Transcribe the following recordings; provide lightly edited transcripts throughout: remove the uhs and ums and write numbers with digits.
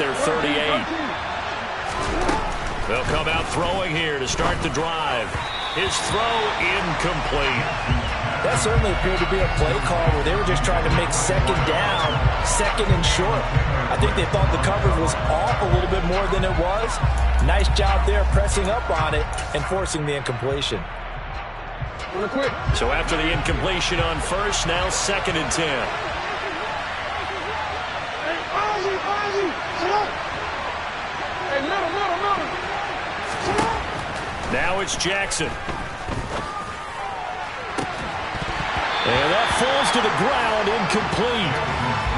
their 38. They'll come out throwing here to start the drive. His throw incomplete. That certainly appeared to be a play call where they were just trying to make second down, second and short. I think they thought the coverage was off a little bit more than it was. Nice job there pressing up on it and forcing the incompletion. So after the incompletion on first, now 2nd and 10. Now it's Jackson. And that falls to the ground, incomplete.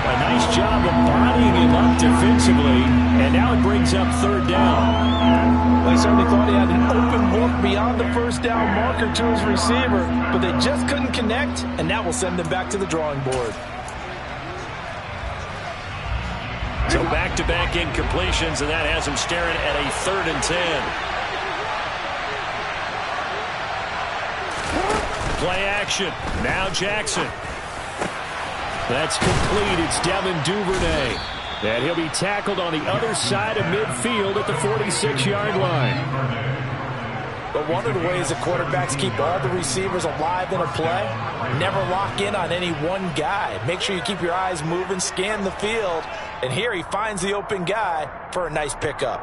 A nice job of bodying him up defensively, and now it brings up 3rd down. Well, he certainly thought he had an open look beyond the first down marker to his receiver, but they just couldn't connect, and that will send them back to the drawing board. So back-to-back incompletions, and that has him staring at a 3rd and 10. Play action. Now Jackson. That's complete. It's Devin Duvernay. And he'll be tackled on the other side of midfield at the 46-yard line. But one of the ways that quarterbacks keep all the receivers alive in a play, never lock in on any one guy. Make sure you keep your eyes moving, scan the field. And here he finds the open guy for a nice pickup.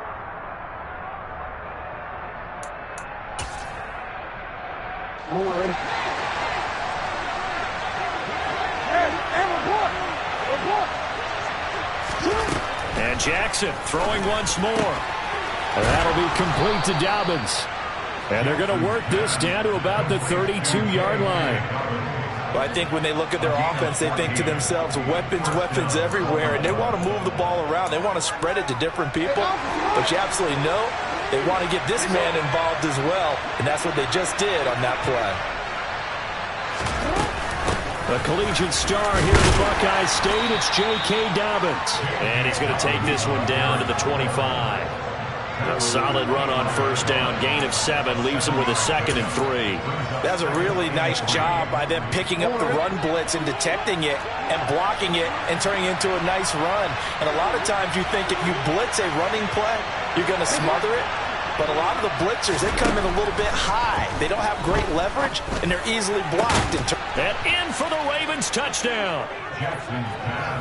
And Jackson throwing once more. That'll be complete to Dobbins. And they're going to work this down to about the 32-yard line. Well, I think when they look at their offense, they think to themselves, weapons, weapons everywhere. And they want to move the ball around. They want to spread it to different people. But you absolutely know they want to get this man involved as well. And that's what they just did on that play. A collegiate star here at Buckeye State, it's J.K. Dobbins. And he's going to take this one down to the 25. A solid run on first down, gain of 7, leaves him with a 2nd and 3. That's a really nice job by them picking up the run blitz and detecting it and blocking it and turning it into a nice run. And a lot of times you think if you blitz a running play, you're going to smother it. But a lot of the blitzers, they come in a little bit high. They don't have great leverage, and they're easily blocked. And in for the Ravens touchdown.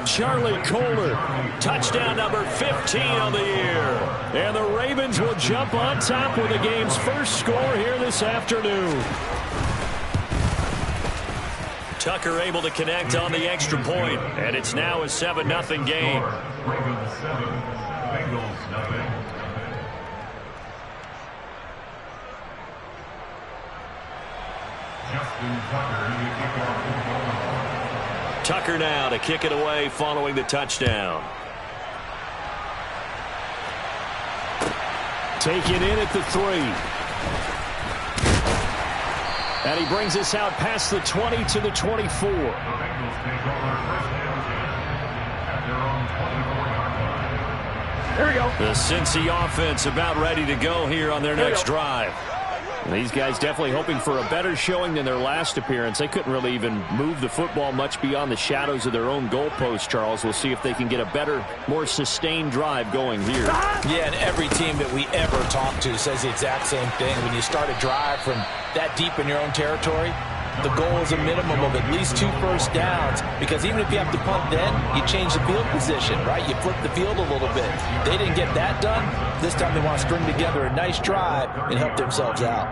Charlie Kohler, touchdown number 15 on the year. And the Ravens will jump on top with the game's first score here this afternoon. Tucker able to connect on the extra point, and it's now a 7-0 game. Ravens 7, Bengals nothing. Tucker now to kick it away following the touchdown. Taken in at the 3. And he brings us out past the 20 to the 24. Here we go. The Cincy offense about ready to go here on their next drive. These guys definitely hoping for a better showing than their last appearance. They couldn't really even move the football much beyond the shadows of their own goalpost, Charles. We'll see if they can get a better, more sustained drive going here. Yeah, and every team that we ever talk to says the exact same thing. When you start a drive from that deep in your own territory, the goal is a minimum of at least 2 first downs, because even if you have to punt then, you change the field position, right? You flip the field a little bit. They didn't get that done. This time they want to string together a nice drive and help themselves out.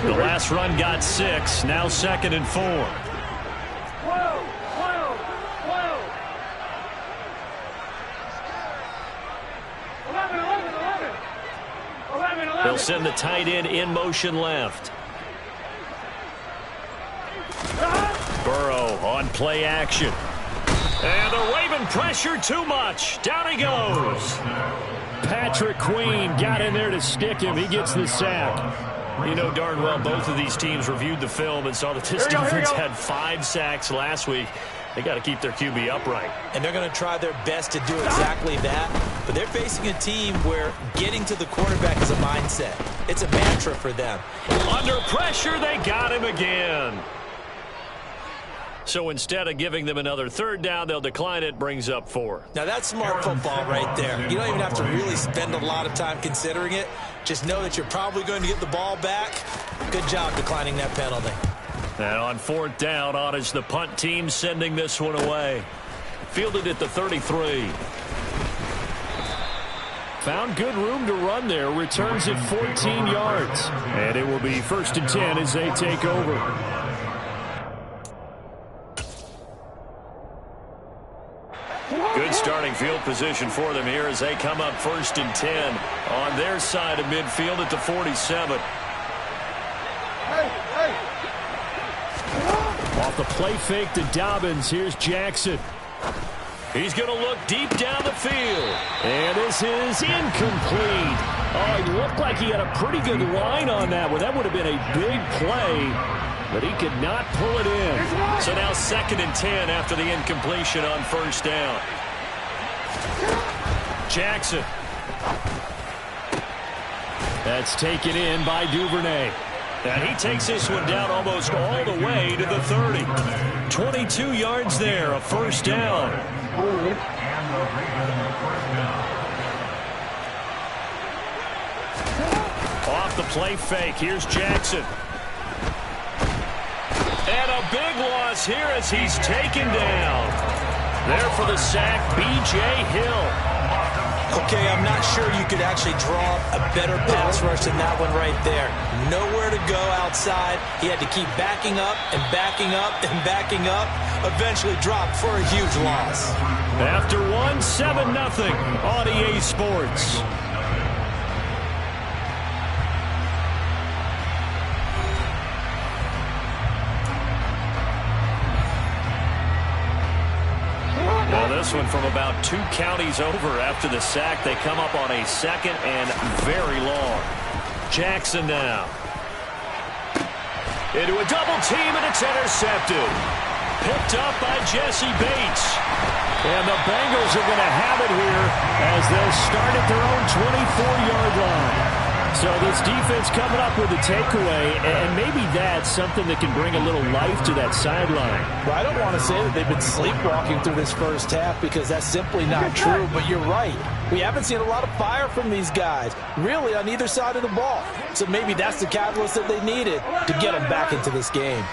The last run got 6, now 2nd and 4. They'll send the tight end in motion left. Burrow on play action. And the Raven pressure too much. Down he goes. Patrick Queen got in there to stick him. He gets the sack. You know darn well both of these teams reviewed the film and saw that this defense had 5 sacks last week. They got to keep their QB upright. And they're going to try their best to do exactly that. But they're facing a team where getting to the quarterback is a mindset. It's a mantra for them. Under pressure, they got him again. So instead of giving them another third down, they'll decline it. Brings up 4. Now, that's smart football right there. You don't even have to really spend a lot of time considering it. Just know that you're probably going to get the ball back. Good job declining that penalty. And on 4th down, on is the punt team sending this one away. Fielded at the 33. Found good room to run there. Returns it 14 yards. And it will be 1st and 10 as they take over. Good starting field position for them here as they come up 1st and 10 on their side of midfield at the 47. Off the play fake to Dobbins. Here's Jackson. He's going to look deep down the field. And this is incomplete. Oh, it looked like he had a pretty good line on that one. That would have been a big play, but he could not pull it in. So now 2nd and 10 after the incompletion on 1st down. Jackson. That's taken in by Duvernay. And he takes this one down almost all the way to the 30. 22 yards there, a 1st down. Off the play fake, here's Jackson. And a big loss here as he's taken down. There for the sack, B.J. Hill. Okay, I'm not sure you could actually draw a better pass rush than that one right there. Nowhere to go outside. He had to keep backing up and backing up and backing up. Eventually dropped for a huge loss. After one, 7-0 on EA Sports. This one from about 2 counties over after the sack. They come up on a 2nd and very long. Jackson now. Into a double team, and it's intercepted. Picked up by Jesse Bates. And the Bengals are going to have it here as they'll start at their own 24-yard line. So this defense coming up with a takeaway, and maybe that's something that can bring a little life to that sideline. Well, I don't want to say that they've been sleepwalking through this first half because that's simply not true, but you're right. We haven't seen a lot of fire from these guys, really on either side of the ball. So maybe that's the catalyst that they needed to get them back into this game.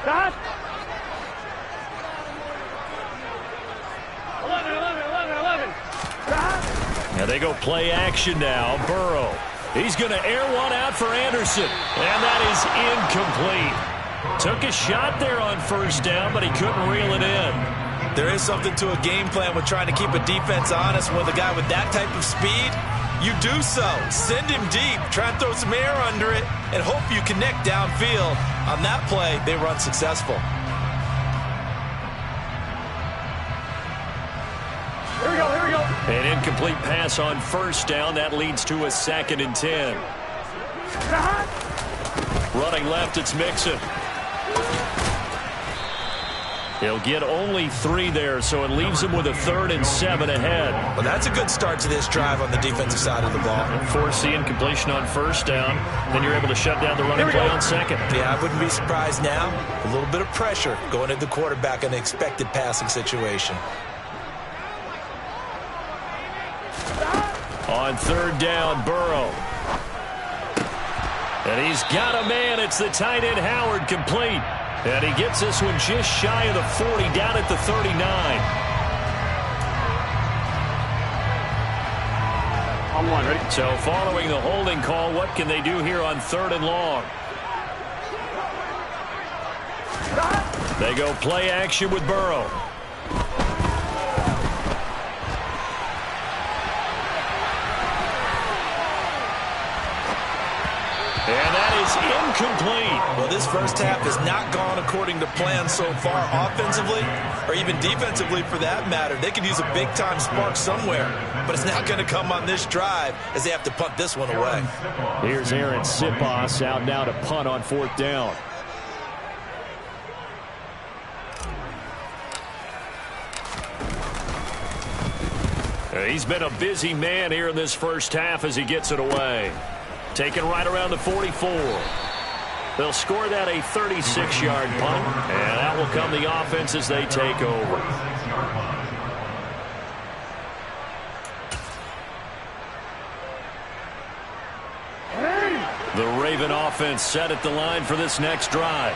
Stop. 11. Now they go play action now. Burrow. He's going to air one out for Anderson. And that is incomplete. Took a shot there on 1st down, but he couldn't reel it in. There is something to a game plan with trying to keep a defense honest. With a guy with that type of speed, you do so. Send him deep. Try and throw some air under it and hope you connect downfield. On that play, they run successful. Here we go. An incomplete pass on 1st down. That leads to a 2nd and 10. Running left, it's Mixon. He'll get only 3 there, so it leaves him with a 3rd and 7 ahead. Well, that's a good start to this drive on the defensive side of the ball. Force the incompletion on 1st down. Then you're able to shut down the running play on 2nd. Yeah, I wouldn't be surprised now. A little bit of pressure going at the quarterback in the expected passing situation. On 3rd down, Burrow. And he's got a man. It's the tight end, Howard, complete. And he gets this one just shy of the 40, down at the 39. On 1, ready? So following the holding call, what can they do here on 3rd and long? They go play action with Burrow. And that is incomplete. Well, this first half has not gone according to plan so far offensively or even defensively for that matter. They could use a big-time spark somewhere, but it's not going to come on this drive as they have to punt this one away. Here's Aaron Sipos out now to punt on 4th down. He's been a busy man here in this first half as he gets it away. Taken right around the 44. They'll score that a 36-yard punt, and that will come the offense as they take over. The Raven offense set at the line for this next drive.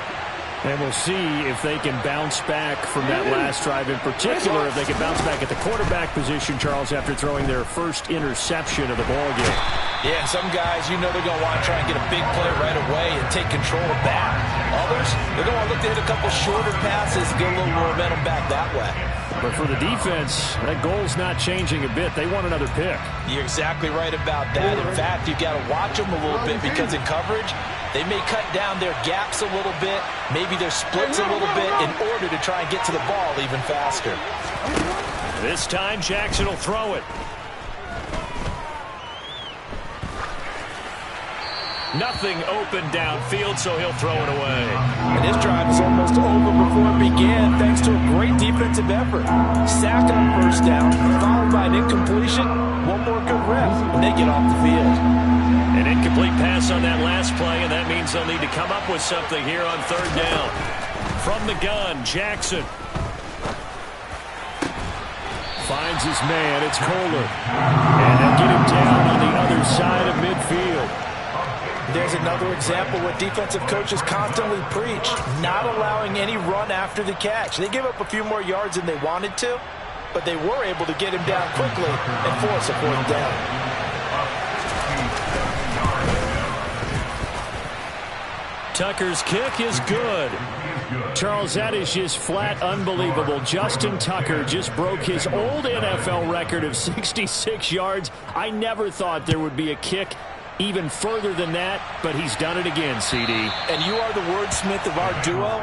And we'll see if they can bounce back from that last drive, in particular, if they can bounce back at the quarterback position, Charles, after throwing their first interception of the ballgame. Yeah, and some guys, you know they're going to want to try and get a big play right away and take control of back. Others, they're going to look to hit a couple shorter passes and get a little momentum back that way. But for the defense, that goal's not changing a bit. They want another pick. You're exactly right about that. In fact, you've got to watch them a little bit because in coverage, they may cut down their gaps a little bit, maybe their splits a little bit in order to try and get to the ball even faster. This time, Jackson will throw it. Nothing open downfield, so he'll throw it away. And his drive is almost over before it began, thanks to a great defensive effort. Sack on first down, followed by an incompletion, one more good rep, and they get off the field. An incomplete pass on that last play, and that means they'll need to come up with something here on third down. From the gun, Jackson. Finds his man, it's Kohler. And they'll get him down on the other side of midfield. There's another example what defensive coaches constantly preach, not allowing any run after the catch. They give up a few more yards than they wanted to, but they were able to get him down quickly and force a fourth down. Tucker's kick is good. Charles, that is just flat unbelievable. Justin Tucker just broke his old NFL record of 66 yards. I never thought there would be a kick even further than that, but he's done it again, CD. And you are the wordsmith of our duo,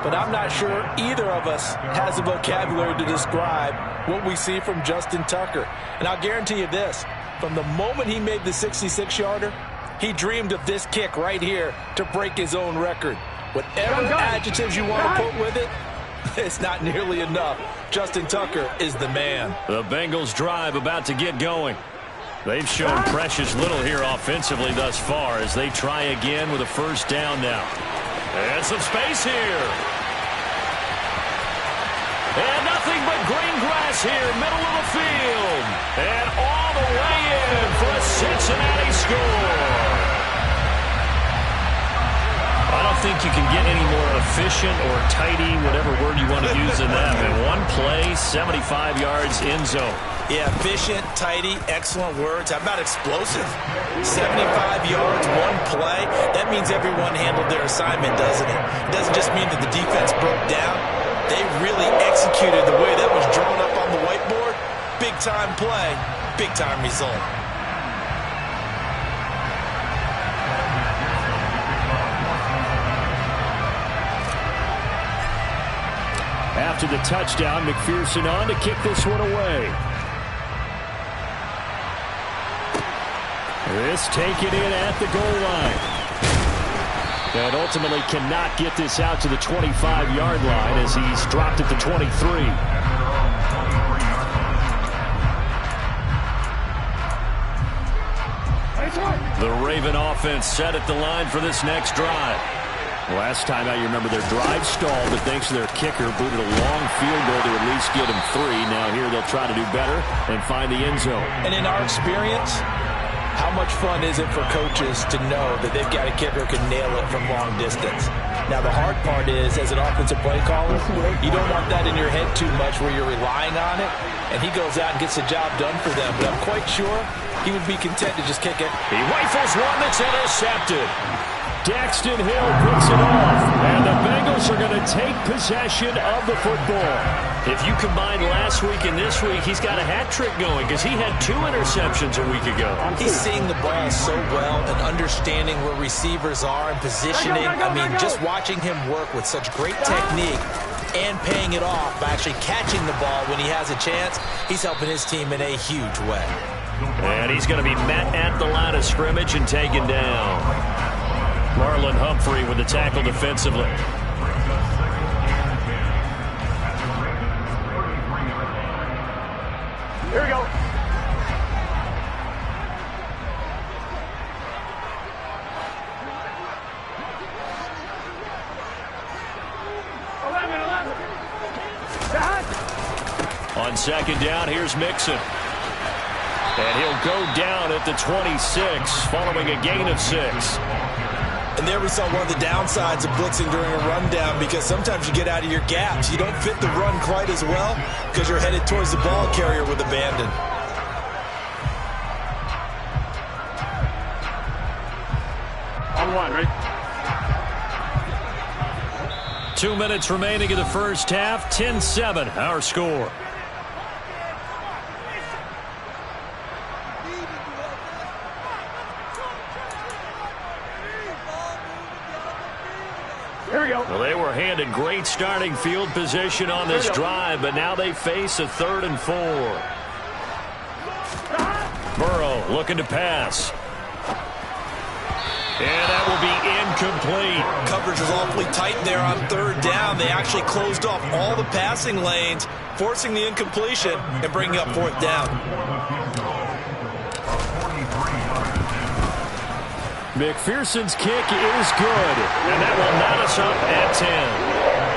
but I'm not sure either of us has the vocabulary to describe what we see from Justin Tucker. And I'll guarantee you this, from the moment he made the 66-yarder, he dreamed of this kick right here to break his own record. Whatever adjectives you want to put with it, it's not nearly enough. Justin Tucker is the man. The Bengals drive about to get going. They've shown precious little here offensively thus far as they try again with a first down now. And some space here. And nothing but green grass here, middle of the field. And all the way in for a Cincinnati score. I don't think you can get any more efficient or tidy, whatever word you want to use in that. In one play, 75 yards in zone. Yeah, efficient, tidy, excellent words. How about explosive? 75 yards, one play. That means everyone handled their assignment, doesn't it? It doesn't just mean that the defense broke down. They really executed the way that was drawn up on the whiteboard. Big-time play, big-time result. After the touchdown, McPherson on to kick this one away. This taken in at the goal line. And ultimately cannot get this out to the 25-yard line as he's dropped at the 23. The Raven offense set at the line for this next drive. Last time out, you remember their drive stalled, but thanks to their kicker, booted a long field goal to at least get him 3. Now here they'll try to do better and find the end zone. And in our experience, how much fun is it for coaches to know that they've got a kicker who can nail it from long distance? Now, the hard part is, as an offensive play caller, you don't want that in your head too much where you're relying on it, and he goes out and gets the job done for them. But I'm quite sure he would be content to just kick it. He rifles one that's intercepted. Daxton Hill picks it off, and the Bengals are going to take possession of the football. If you combine last week and this week, he's got a hat trick going because he had 2 interceptions a week ago. He's seeing the ball so well and understanding where receivers are and positioning. I mean, just watching him work with such great technique and paying it off by actually catching the ball when he has a chance, he's helping his team in a huge way. And he's going to be met at the line of scrimmage and taken down. Marlon Humphrey with the tackle defensively. Here we go. On second down, here's Mixon. And he'll go down at the 26 following a gain of 6. And there we saw one of the downsides of blitzing during a rundown, because sometimes you get out of your gaps. You don't fit the run quite as well because you're headed towards the ball carrier with abandon. On one, ready? 2 minutes remaining in the first half. 10-7, our score. Here we go. Well, they were handed great starting field position on this drive, but now they face a 3rd and 4. Burrow looking to pass. And that will be incomplete. Coverage was awfully tight there on 3rd down. They actually closed off all the passing lanes, forcing the incompletion and bringing up 4th down. McPherson's kick is good, and that will knot us up at 10.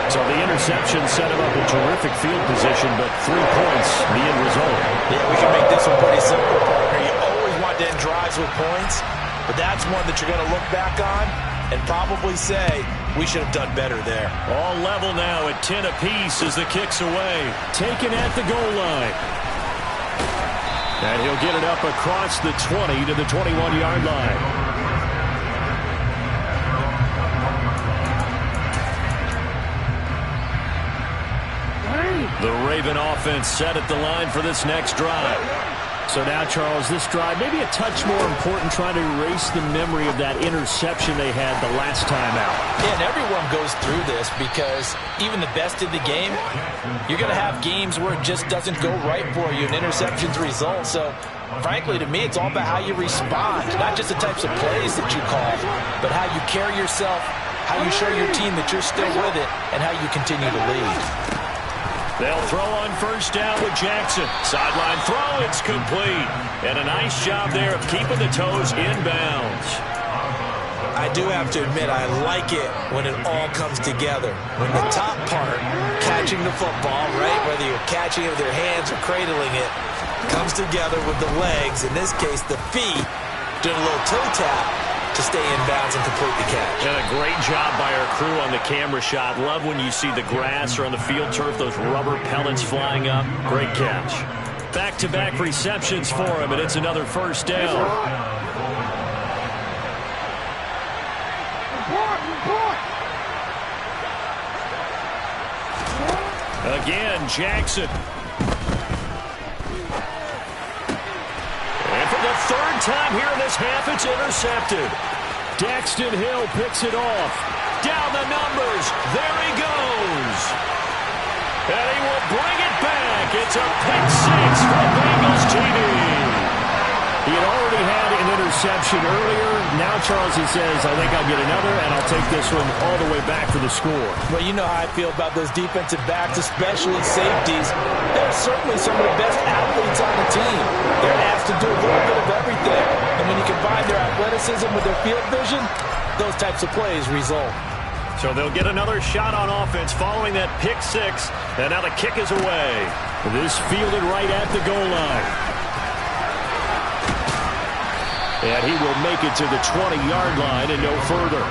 So the interception set him up in terrific field position, but 3 points, the end result. Yeah, we can make this one pretty simple, partner. You always want to end drives with points, but that's one that you're going to look back on and probably say, we should have done better there. All level now at 10 apiece as the kick's away. Taken at the goal line. And he'll get it up across the 20 to the 21-yard line. The Raven offense set at the line for this next drive. So now, Charles, this drive maybe a touch more important, trying to erase the memory of that interception they had the last time out. Yeah, and everyone goes through this because even the best in the game, you're going to have games where it just doesn't go right for you and interceptions result. So, frankly, to me, it's all about how you respond, not just the types of plays that you call, but how you carry yourself, how you show your team that you're still with it, and how you continue to lead. They'll throw on first down with Jackson. Sideline throw, it's complete. And a nice job there of keeping the toes inbounds. I do have to admit, I like it when it all comes together. When the top part, catching the football, right, whether you're catching it with your hands or cradling it, comes together with the legs, in this case the feet, doing a little toe tap to stay in bounds and complete the catch. And a great job by our crew on the camera shot. Love when you see the grass or on the field turf, those rubber pellets flying up. Great catch. Back-to-back receptions for him, and it's another first down. Again, Jackson. And for the 3rd time here in this half, it's intercepted. Daxton Hill picks it off. Down the numbers. There he goes. And he will bring it back. It's a pick 6 for Bengals TV. He had already had an interception earlier. Now, Charles, he says, I think I'll get another, and I'll take this one all the way back for the score. Well, you know how I feel about those defensive backs, especially safeties. They're certainly some of the best athletes on the team. They're asked to do a little bit of everything. And when you combine their athleticism with their field vision, those types of plays result. So they'll get another shot on offense following that pick 6. And now the kick is away. This fielded right at the goal line. And he will make it to the 20-yard line and no further.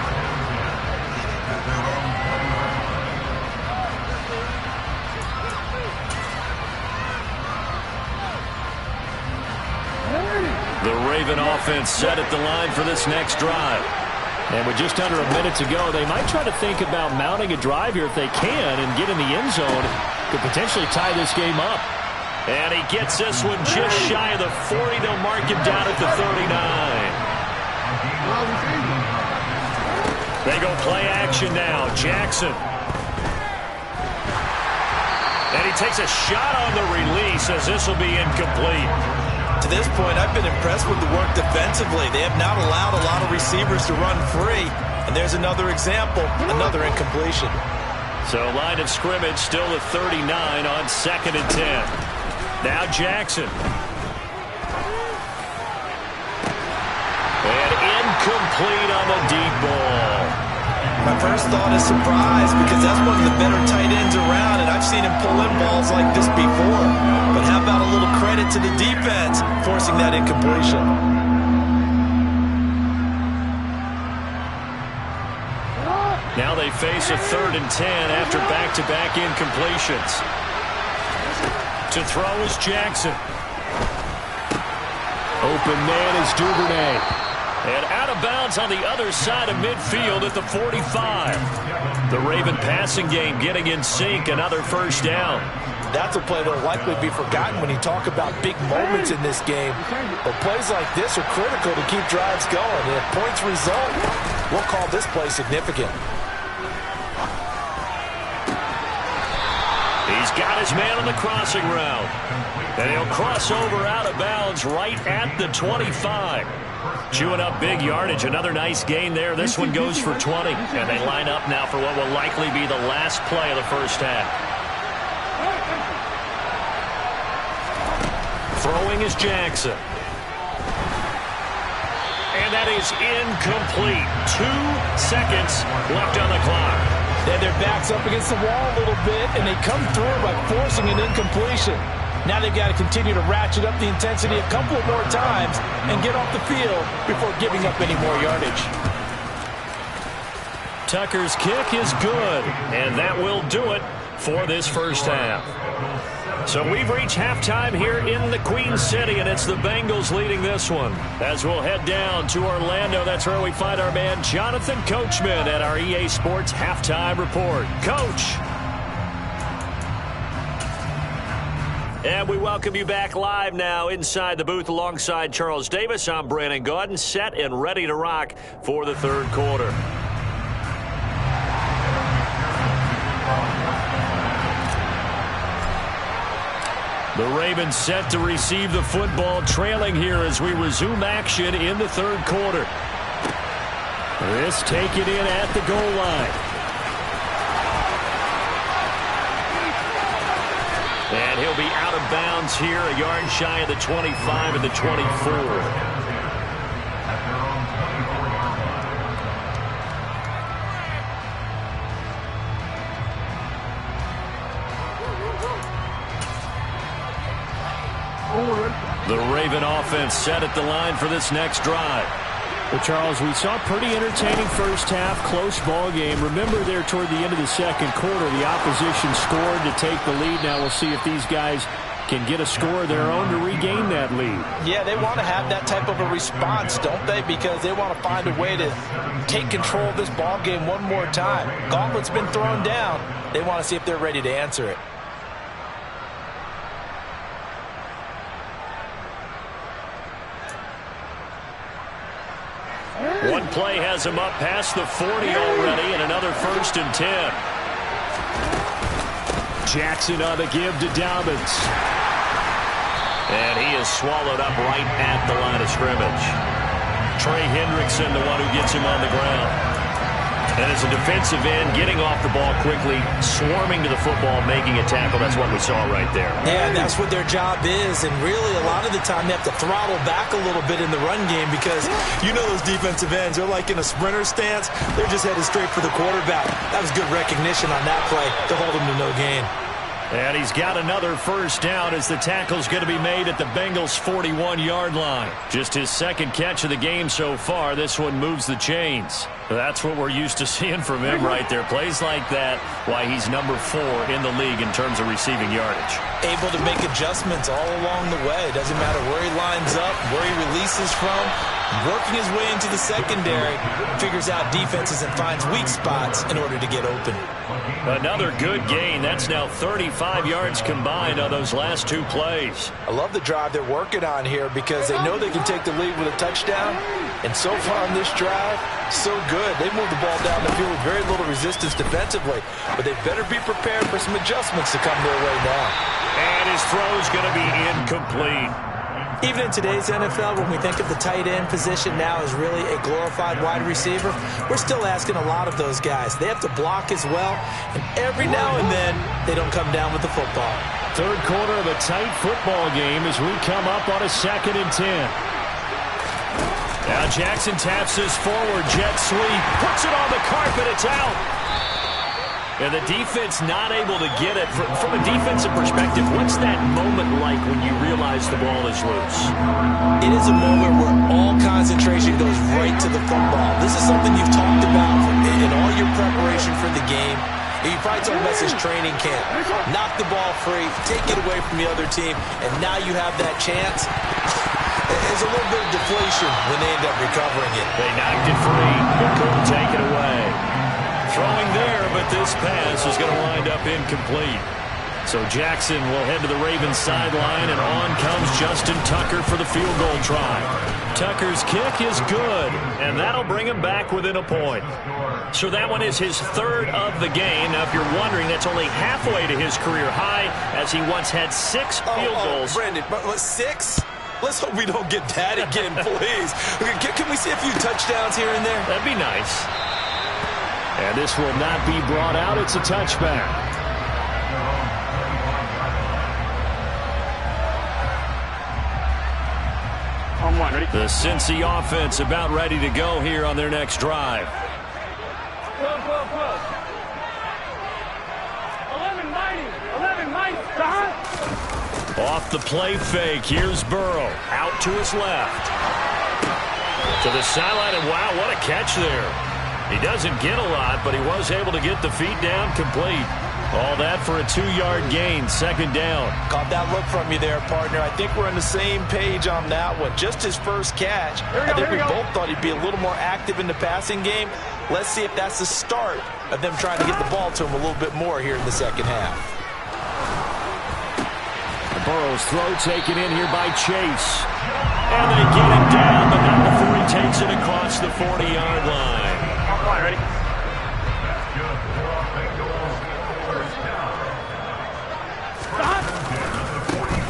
The Raven offense set at the line for this next drive. And with just under a minute to go, they might try to think about mounting a drive here if they can and get in the end zone. Could potentially tie this game up. And he gets this one just shy of the 40. They'll mark him down at the 39. They go play action now. Jackson. And he takes a shot on the release as this will be incomplete. To this point, I've been impressed with the work defensively. They have not allowed a lot of receivers to run free. And there's another example, another incompletion. So line of scrimmage still at 39 on 2nd and 10. Now Jackson. And incomplete on the deep ball. My first thought is surprise because that's one of the better tight ends around, and I've seen him pull in balls like this before. But how about a little credit to the defense forcing that incompletion? Now they face a 3rd and 10 after back-to-back incompletions. To throw is Jackson. Open man is Duvernay. And out of bounds on the other side of midfield at the 45. The Raven passing game getting in sync. Another first down. That's a play that will likely be forgotten when you talk about big moments in this game. But plays like this are critical to keep drives going. And if points result, we'll call this play significant. He's got his man on the crossing route. And he'll cross over out of bounds right at the 25. Chewing up big yardage. Another nice gain there. This one goes for 20. And they line up now for what will likely be the last play of the first half. Throwing is Jackson. And that is incomplete. 2 seconds left on the clock. They had their backs up against the wall a little bit, and they come through by forcing an incompletion. Now they've got to continue to ratchet up the intensity a couple of more times and get off the field before giving up any more yardage. Tucker's kick is good, and that will do it for this first half. So we've reached halftime here in the Queen City, and it's the Bengals leading this one. As we'll head down to Orlando, that's where we find our man Jonathan Coachman at our EA Sports Halftime Report. Coach. And we welcome you back live now inside the booth alongside Charles Davis. I'm Brandon Gaudin, set and ready to rock for the third quarter. The Ravens set to receive the football, trailing here as we resume action in the third quarter. This taken in at the goal line. And he'll be out of bounds here, a yard shy of the 25 and the 24. The Raven offense set at the line for this next drive. Well, Charles, we saw a pretty entertaining first half, close ball game. Remember there toward the end of the second quarter, the opposition scored to take the lead. Now we'll see if these guys can get a score of their own to regain that lead. Yeah, they want to have that type of a response, don't they? Because they want to find a way to take control of this ball game one more time. Gauntlet's been thrown down. They want to see if they're ready to answer it. One play has him up past the 40 already, and another 1st and 10. Jackson on the give to Dobbins. And he is swallowed up right at the line of scrimmage. Trey Hendrickson, the one who gets him on the ground. And as a defensive end, getting off the ball quickly, swarming to the football, making a tackle. That's what we saw right there. Yeah, that's what their job is. And really, a lot of the time, they have to throttle back a little bit in the run game because you know those defensive ends, they're like in a sprinter stance. They're just headed straight for the quarterback. That was good recognition on that play to hold him to no gain. And he's got another first down as the tackle's going to be made at the Bengals' 41-yard line. Just his second catch of the game so far. This one moves the chains. That's what we're used to seeing from him right there. Plays like that, why he's number 4 in the league in terms of receiving yardage. Able to make adjustments all along the way. Doesn't matter where he lines up, where he releases from. Working his way into the secondary, figures out defenses and finds weak spots in order to get open. Another good gain. That's now 35 yards combined on those last 2 plays. I love the drive they're working on here because they know they can take the lead with a touchdown. And so far on this drive, so good. They moved the ball down the field with very little resistance defensively. But they better be prepared for some adjustments to come their way now. And his throw's going to be incomplete. Even in today's NFL, when we think of the tight end position now as really a glorified wide receiver, we're still asking a lot of those guys. They have to block as well, and every now and then, they don't come down with the football. Third quarter of a tight football game as we come up on a 2nd and 10. Now Jackson taps this forward, jet sweep, puts it on the carpet, it's out. And the defense not able to get it. From a defensive perspective, what's that moment like when you realize the ball is loose? It is a moment where all concentration goes right to the football. This is something you've talked about in all your preparation for the game. You probably talked about this training camp. Knock the ball free, take it away from the other team, and now you have that chance. There's a little bit of deflation when they end up recovering it. They knocked it free, but couldn't take it away. Throwing there, but this pass is going to wind up incomplete. So Jackson will head to the Ravens sideline, and on comes Justin Tucker for the field goal try. Tucker's kick is good, and that'll bring him back within a point. So that one is his third of the game. Now, if you're wondering, that's only halfway to his career high, as he once had 6 field goals. Brandon, but 6? Let's hope we don't get that again, please. Can we see a few touchdowns here and there? That'd be nice. And this will not be brought out. It's a touchback. On one, ready? The Cincy offense about ready to go here on their next drive. 12. 11, Off the play fake. Here's Burrow. Out to his left. To the sideline, and wow, what a catch there. He doesn't get a lot, but he was able to get the feet down complete. All that for a 2-yard gain, second down. Caught that look from you there, partner. I think we're on the same page on that one. Just his first catch. I think we both thought he'd be a little more active in the passing game. Let's see if that's the start of them trying to get the ball to him a little bit more here in the second half. Burrow's throw taken in here by Chase. And they get him down, but not before he takes it across the 40-yard line. ready?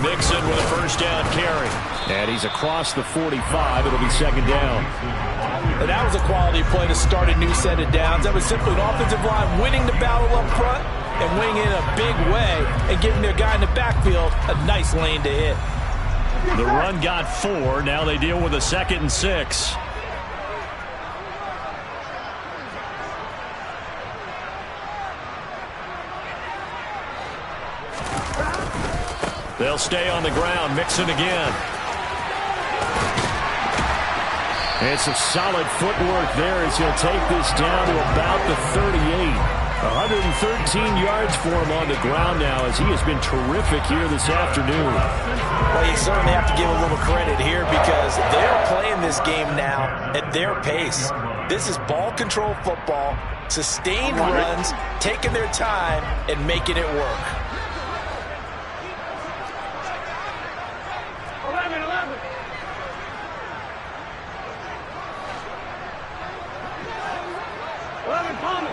Mixon with a first down carry. And he's across the 45. It'll be second down. And that was a quality play to start a new set of downs. That was simply an offensive line winning the battle up front and winning in a big way and giving their guy in the backfield a nice lane to hit. The run got 4. Now they deal with a 2nd and 6. They'll stay on the ground. Mixon again. It's some solid footwork there as he'll take this down to about the 38. 113 yards for him on the ground now as he has been terrific here this afternoon. Well, you certainly have to give a little credit here because they're playing this game now at their pace. This is ball control football, sustained runs, taking their time, and making it work. 11, Palmer.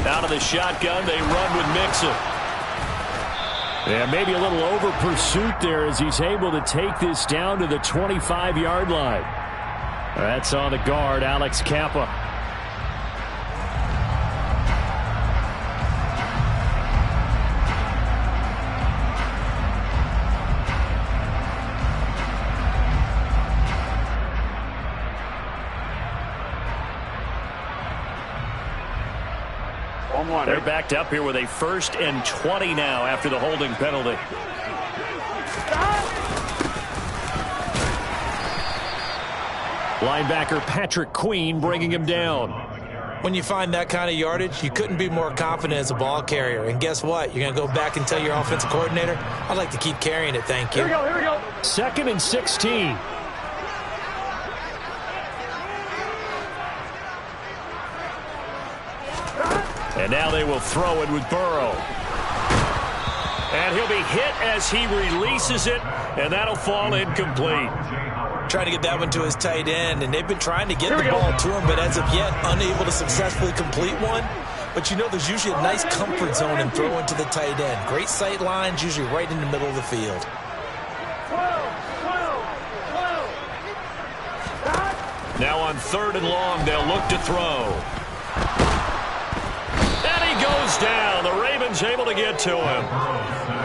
Out of the shotgun, they run with Mixon. Yeah, maybe a little over pursuit there as he's able to take this down to the 25-yard line. That's on the guard, Alex Kappa. They're backed up here with a 1st and 20 now after the holding penalty. Linebacker Patrick Queen bringing him down. When you find that kind of yardage, you couldn't be more confident as a ball carrier. And guess what? You're going to go back and tell your offensive coordinator, I'd like to keep carrying it, thank you. Here we go. 2nd and 16. And now they will throw it with Burrow. And he'll be hit as he releases it, and that'll fall incomplete. Trying to get that one to his tight end, and they've been trying to get the ball to him, but as of yet, unable to successfully complete one. But you know there's usually a nice comfort zone in throwing to the tight end. Great sight lines, usually right in the middle of the field. 12. Now on 3rd and long, they'll look to throw. And he goes down. The Ravens able to to get to him.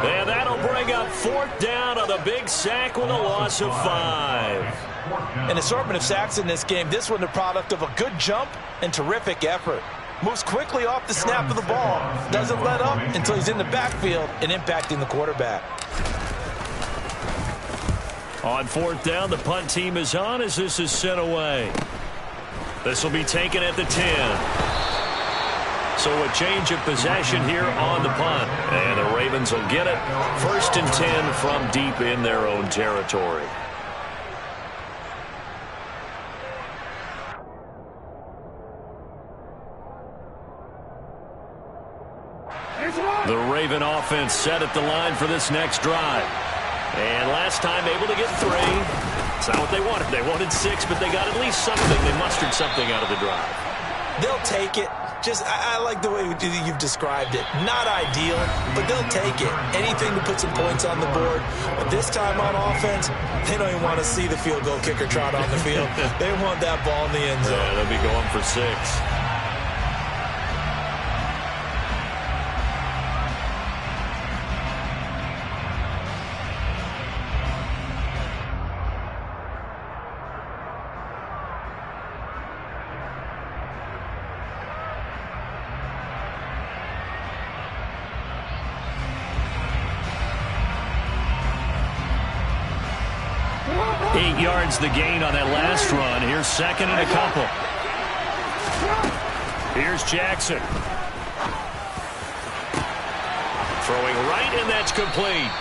And that'll bring up 4th down on the big sack with a loss of 5. An assortment of sacks in this game. This one the product of a good jump and terrific effort. Moves quickly off the snap of the ball. Doesn't let up until he's in the backfield and impacting the quarterback. On 4th down, the punt team is on as this is sent away. This will be taken at the 10. So a change of possession here on the punt. And the Ravens will get it. 1st and 10 from deep in their own territory. The Raven offense set at the line for this next drive. And last time able to get 3. It's not what they wanted. They wanted 6, but they got at least something. They mustered something out of the drive. They'll take it. I like the way you've described it. Not ideal, but they'll take it. Anything to put some points on the board. But this time on offense, they don't even want to see the field goal kicker trot on the field. They want that ball in the end zone. Yeah, they'll be going for 6. 8 yards the gain on that last run. Here's 2nd and a couple. Here's Jackson. Throwing right, and that's complete.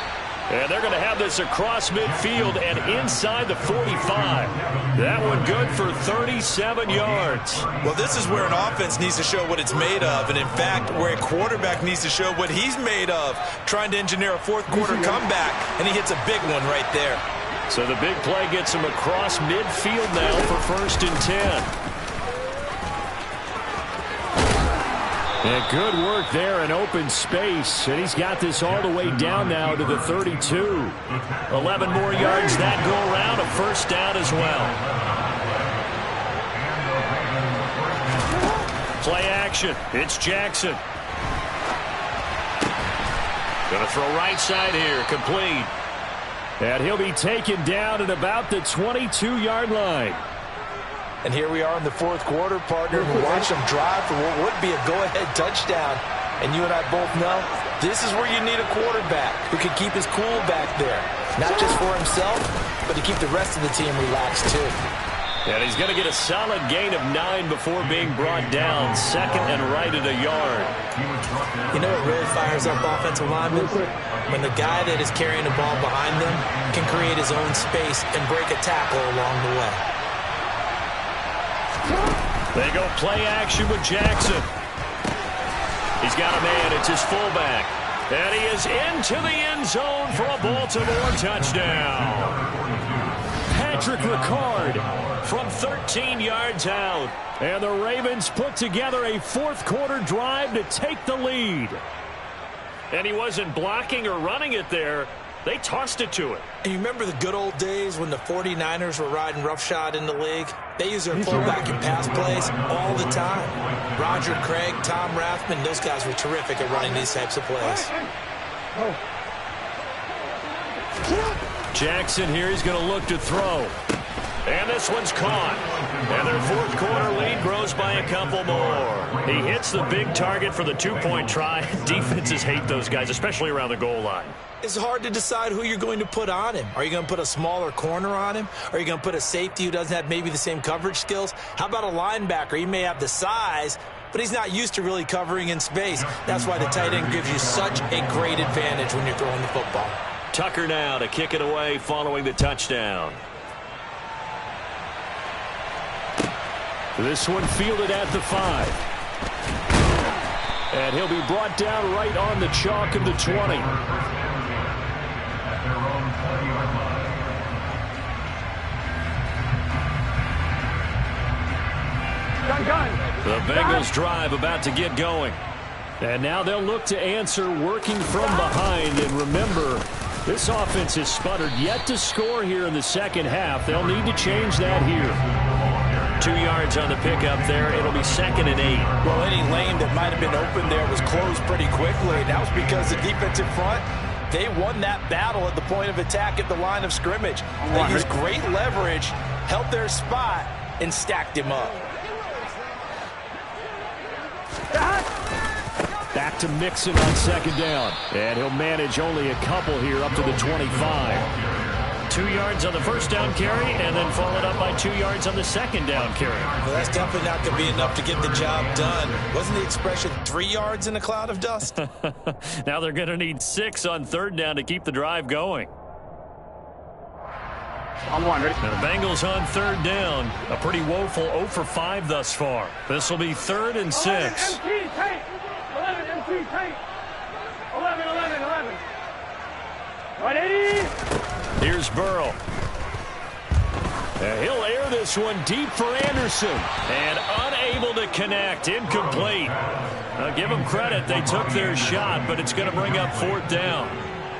And they're going to have this across midfield and inside the 45. That one good for 37 yards. Well, this is where an offense needs to show what it's made of. And, in fact, where a quarterback needs to show what he's made of. Trying to engineer a 4th quarter comeback, and he hits a big one right there. So the big play gets him across midfield now for 1st and 10. And good work there in open space. And he's got this all the way down now to the 32. 11 more yards that go around. A 1st down as well. Play action. It's Jackson. Going to throw right side here. Complete. And he'll be taken down at about the 22-yard line. And here we are in the 4th quarter, partner. We watch them drive for what would be a go-ahead touchdown. And you and I both know this is where you need a quarterback who can keep his cool back there. Not just for himself, but to keep the rest of the team relaxed too. And he's going to get a solid gain of 9 before being brought down. 2nd and right at a yard. You know what really fires up offensive linemen? When the guy that is carrying the ball behind them can create his own space and break a tackle along the way. They go play action with Jackson. He's got a man. It's his fullback. And he is into the end zone for a Baltimore touchdown. Patrick Ricard from 13 yards out. And the Ravens put together a 4th quarter drive to take the lead. And he wasn't blocking or running it there. They tossed it to him. And you remember the good old days when the 49ers were riding roughshod in the league? They use their fullback in pass plays all the time. Roger Craig, Tom Rathman, those guys were terrific at running these types of plays. Jackson here, he's going to look to throw. And this one's caught. And their 4th quarter lead grows by a couple more. He hits the big target for the 2-point try. Defenses hate those guys, especially around the goal line. It's hard to decide who you're going to put on him. Are you going to put a smaller corner on him? Are you going to put a safety who doesn't have maybe the same coverage skills? How about a linebacker? He may have the size, but he's not used to really covering in space. That's why the tight end gives you such a great advantage when you're throwing the football. Tucker now to kick it away following the touchdown. This one fielded at the 5. And he'll be brought down right on the chalk of the 20. The Bengals drive about to get going. And now they'll look to answer working from behind. And remember, this offense has sputtered yet to score here in the second half. They'll need to change that here. 2 yards on the pickup there. It'll be 2nd and 8. Well, any lane that might have been open there was closed pretty quickly. That was because the defensive front, they won that battle at the point of attack at the line of scrimmage. They used great leverage, held their spot, and stacked him up. Back to Mixon on 2nd down. And he'll manage only a couple here up to the 25. 2 yards on the 1st down carry, and then followed up by 2 yards on the 2nd down carry. Well, that's definitely not going to be enough to get the job done. Wasn't the expression 3 yards in a cloud of dust? Now they're going to need 6 on 3rd down to keep the drive going. On 1, ready? Now the Bengals on 3rd down. A pretty woeful 0 for 5 thus far. This will be 3rd and 6. MT, take. 11, MT, take. 11, 11, 11. Right, 80. Here's Burrow. And he'll air this one deep for Anderson. And unable to connect. Incomplete. Now give them credit. They took their shot, but it's going to bring up 4th down.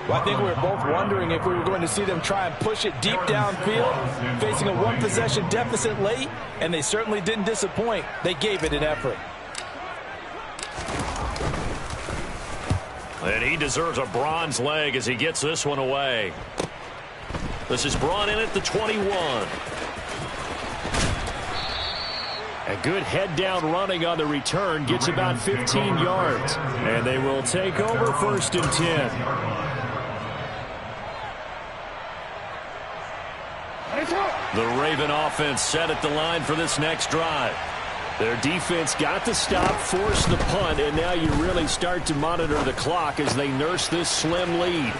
Well, I think we were both wondering if we were going to see them try and push it deep downfield, facing a one-possession deficit late, and they certainly didn't disappoint. They gave it an effort. And he deserves a bronze leg as he gets this one away. This is brought in at the 21. A good head-down running on the return gets about 15 yards. And they will take over 1st and 10. The Raven offense set at the line for this next drive. Their defense got the stop, forced the punt, and now you really start to monitor the clock as they nurse this slim lead.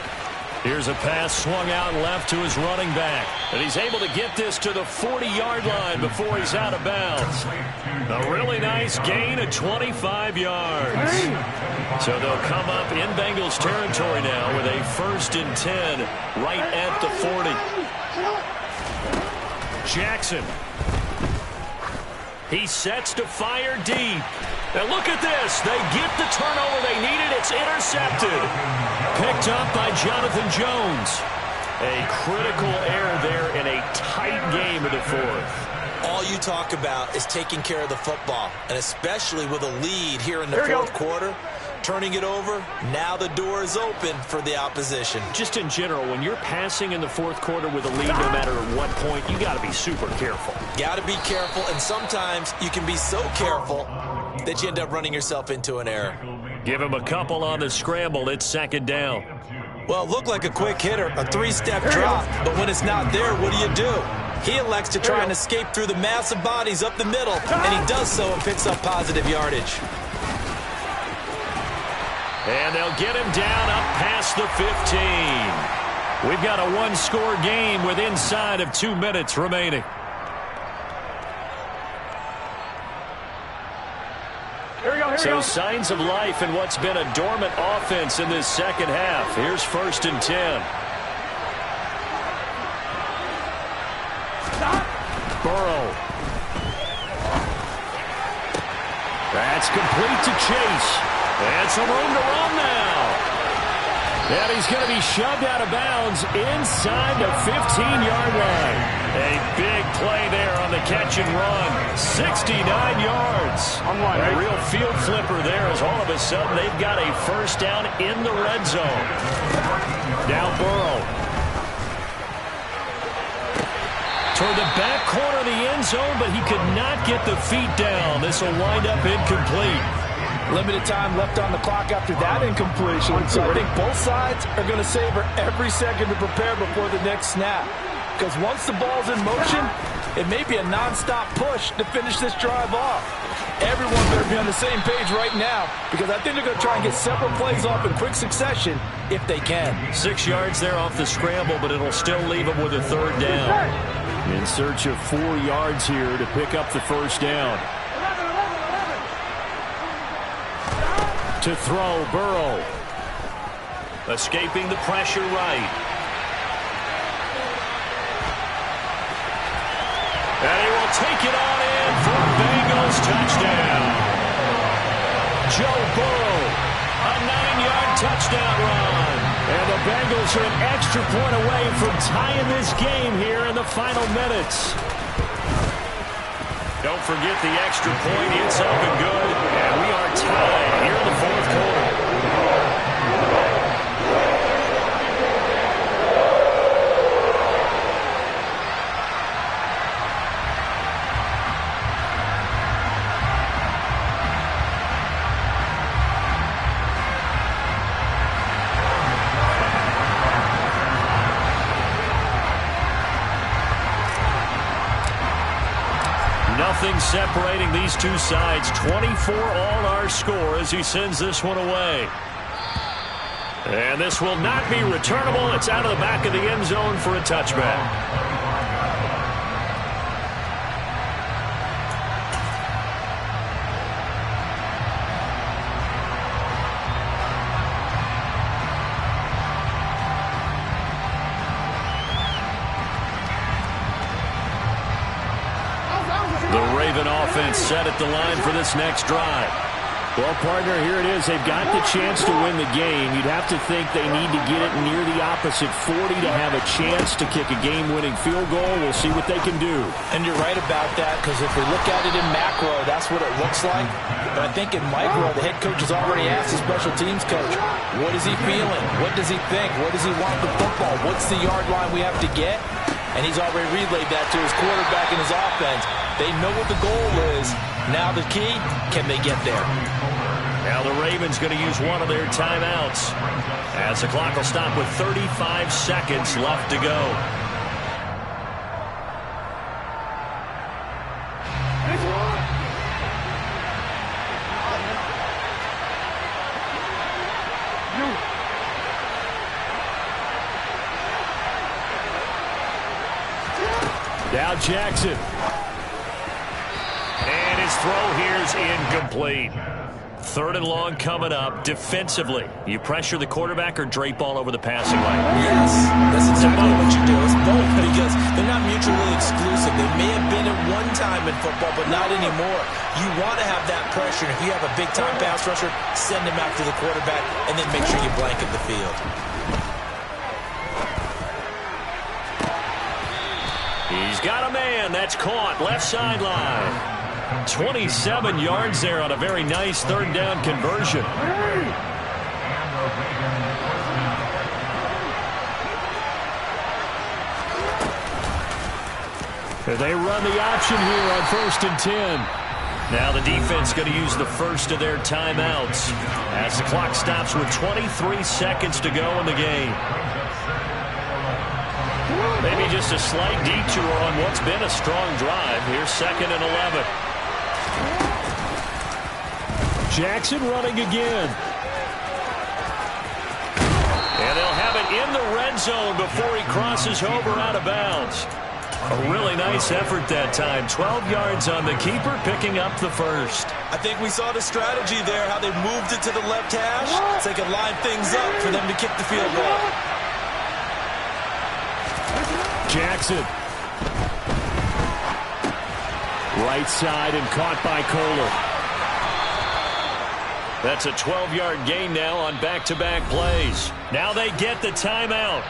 Here's a pass swung out left to his running back. And he's able to get this to the 40-yard line before he's out of bounds. A really nice gain of 25 yards. So they'll come up in Bengals territory now with a 1st and 10 right at the 40. Jackson. He sets to fire deep. And look at this. They get the turnover they needed. It's intercepted. Picked up by Jonathan Jones. A critical error there in a tight game of the 4th. All you talk about is taking care of the football, and especially with a lead here in the 4th quarter. Turning it over, now the door is open for the opposition. Just in general, when you're passing in the 4th quarter with a lead, no matter at what point, you got to be super careful. Got to be careful, and sometimes you can be so careful that you end up running yourself into an error. Give him a couple on the scramble. It's 2nd down. Well, it looked like a quick hitter, a 3-step drop, but when it's not there, what do? He elects to try and escape through the massive bodies up the middle, and he does so and picks up positive yardage. And they'll get him down up past the 15. We've got a one-score game with inside of 2 minutes remaining. So signs of life in what's been a dormant offense in this 2nd half. Here's 1st and 10. Burrow. That's complete to Chase. And some room to run now. And he's going to be shoved out of bounds inside the 15-yard line. A big play there on the catch and run. 69 yards. A real field flipper there as all of a sudden they've got a 1st down in the red zone. Now Burrow. Toward the back corner of the end zone, but he could not get the feet down. This will wind up incomplete. Limited time left on the clock after that incompletion. So I think both sides are going to savor every second to prepare before the next snap. Because once the ball's in motion, it may be a nonstop push to finish this drive off. Everyone better be on the same page right now, because I think they're going to try and get several plays off in quick succession if they can. 6 yards there off the scramble, but it'll still leave them with a 3rd down. In search of 4 yards here to pick up the 1st down. To throw, Burrow. Escaping the pressure right. And he will take it on in for a Bengals touchdown. Joe Burrow, a 9-yard touchdown run. And the Bengals are an extra point away from tying this game here in the final minutes. Don't forget the extra point. It's up and good. And we are tied here in the fourth quarter. Nothing separating these two sides. 24 all our score as he sends this one away. And this will not be returnable. It's out of the back of the end zone for a touchback. Offense set at the line for this next drive. Well, partner, here it is. They've got the chance to win the game. You'd have to think they need to get it near the opposite 40 to have a chance to kick a game-winning field goal. We'll see what they can do. And you're right about that, because if we look at it in macro, that's what it looks like. But I think in micro, the head coach has already asked the special teams coach, what is he feeling? What does he think? What does he want with the football? What's the yard line we have to get? And he's already relayed that to his quarterback and his offense. They know what the goal is. Now the key, can they get there? Now the Ravens going to use one of their timeouts as the clock will stop with 35 seconds left to go. Now Jackson. And his throw here's incomplete. Third and long coming up. Defensively, you pressure the quarterback or drape all over the passing lane? Yes, that's exactly what you do. It's both, because they're not mutually exclusive. They may have been at one time in football, but not anymore. You want to have that pressure. If you have a big-time pass rusher, send him after the quarterback, and then make sure you blanket the field. He's got a man. That's caught. Left sideline. 27 yards there on a very nice third down conversion. They run the option here on 1st and 10. Now the defense going to use the first of their timeouts as the clock stops with 23 seconds to go in the game. Maybe just a slight detour on what's been a strong drive. Here's 2nd and 11. Jackson running again. And they'll have it in the red zone before he crosses over out of bounds. A really nice effort that time. 12 yards on the keeper, picking up the first. I think we saw the strategy there, how they moved it to the left hash so they could line things up for them to kick the field goal. Jackson. Right side and caught by Kohler. That's a 12-yard gain now on back-to-back plays. Now they get the timeout.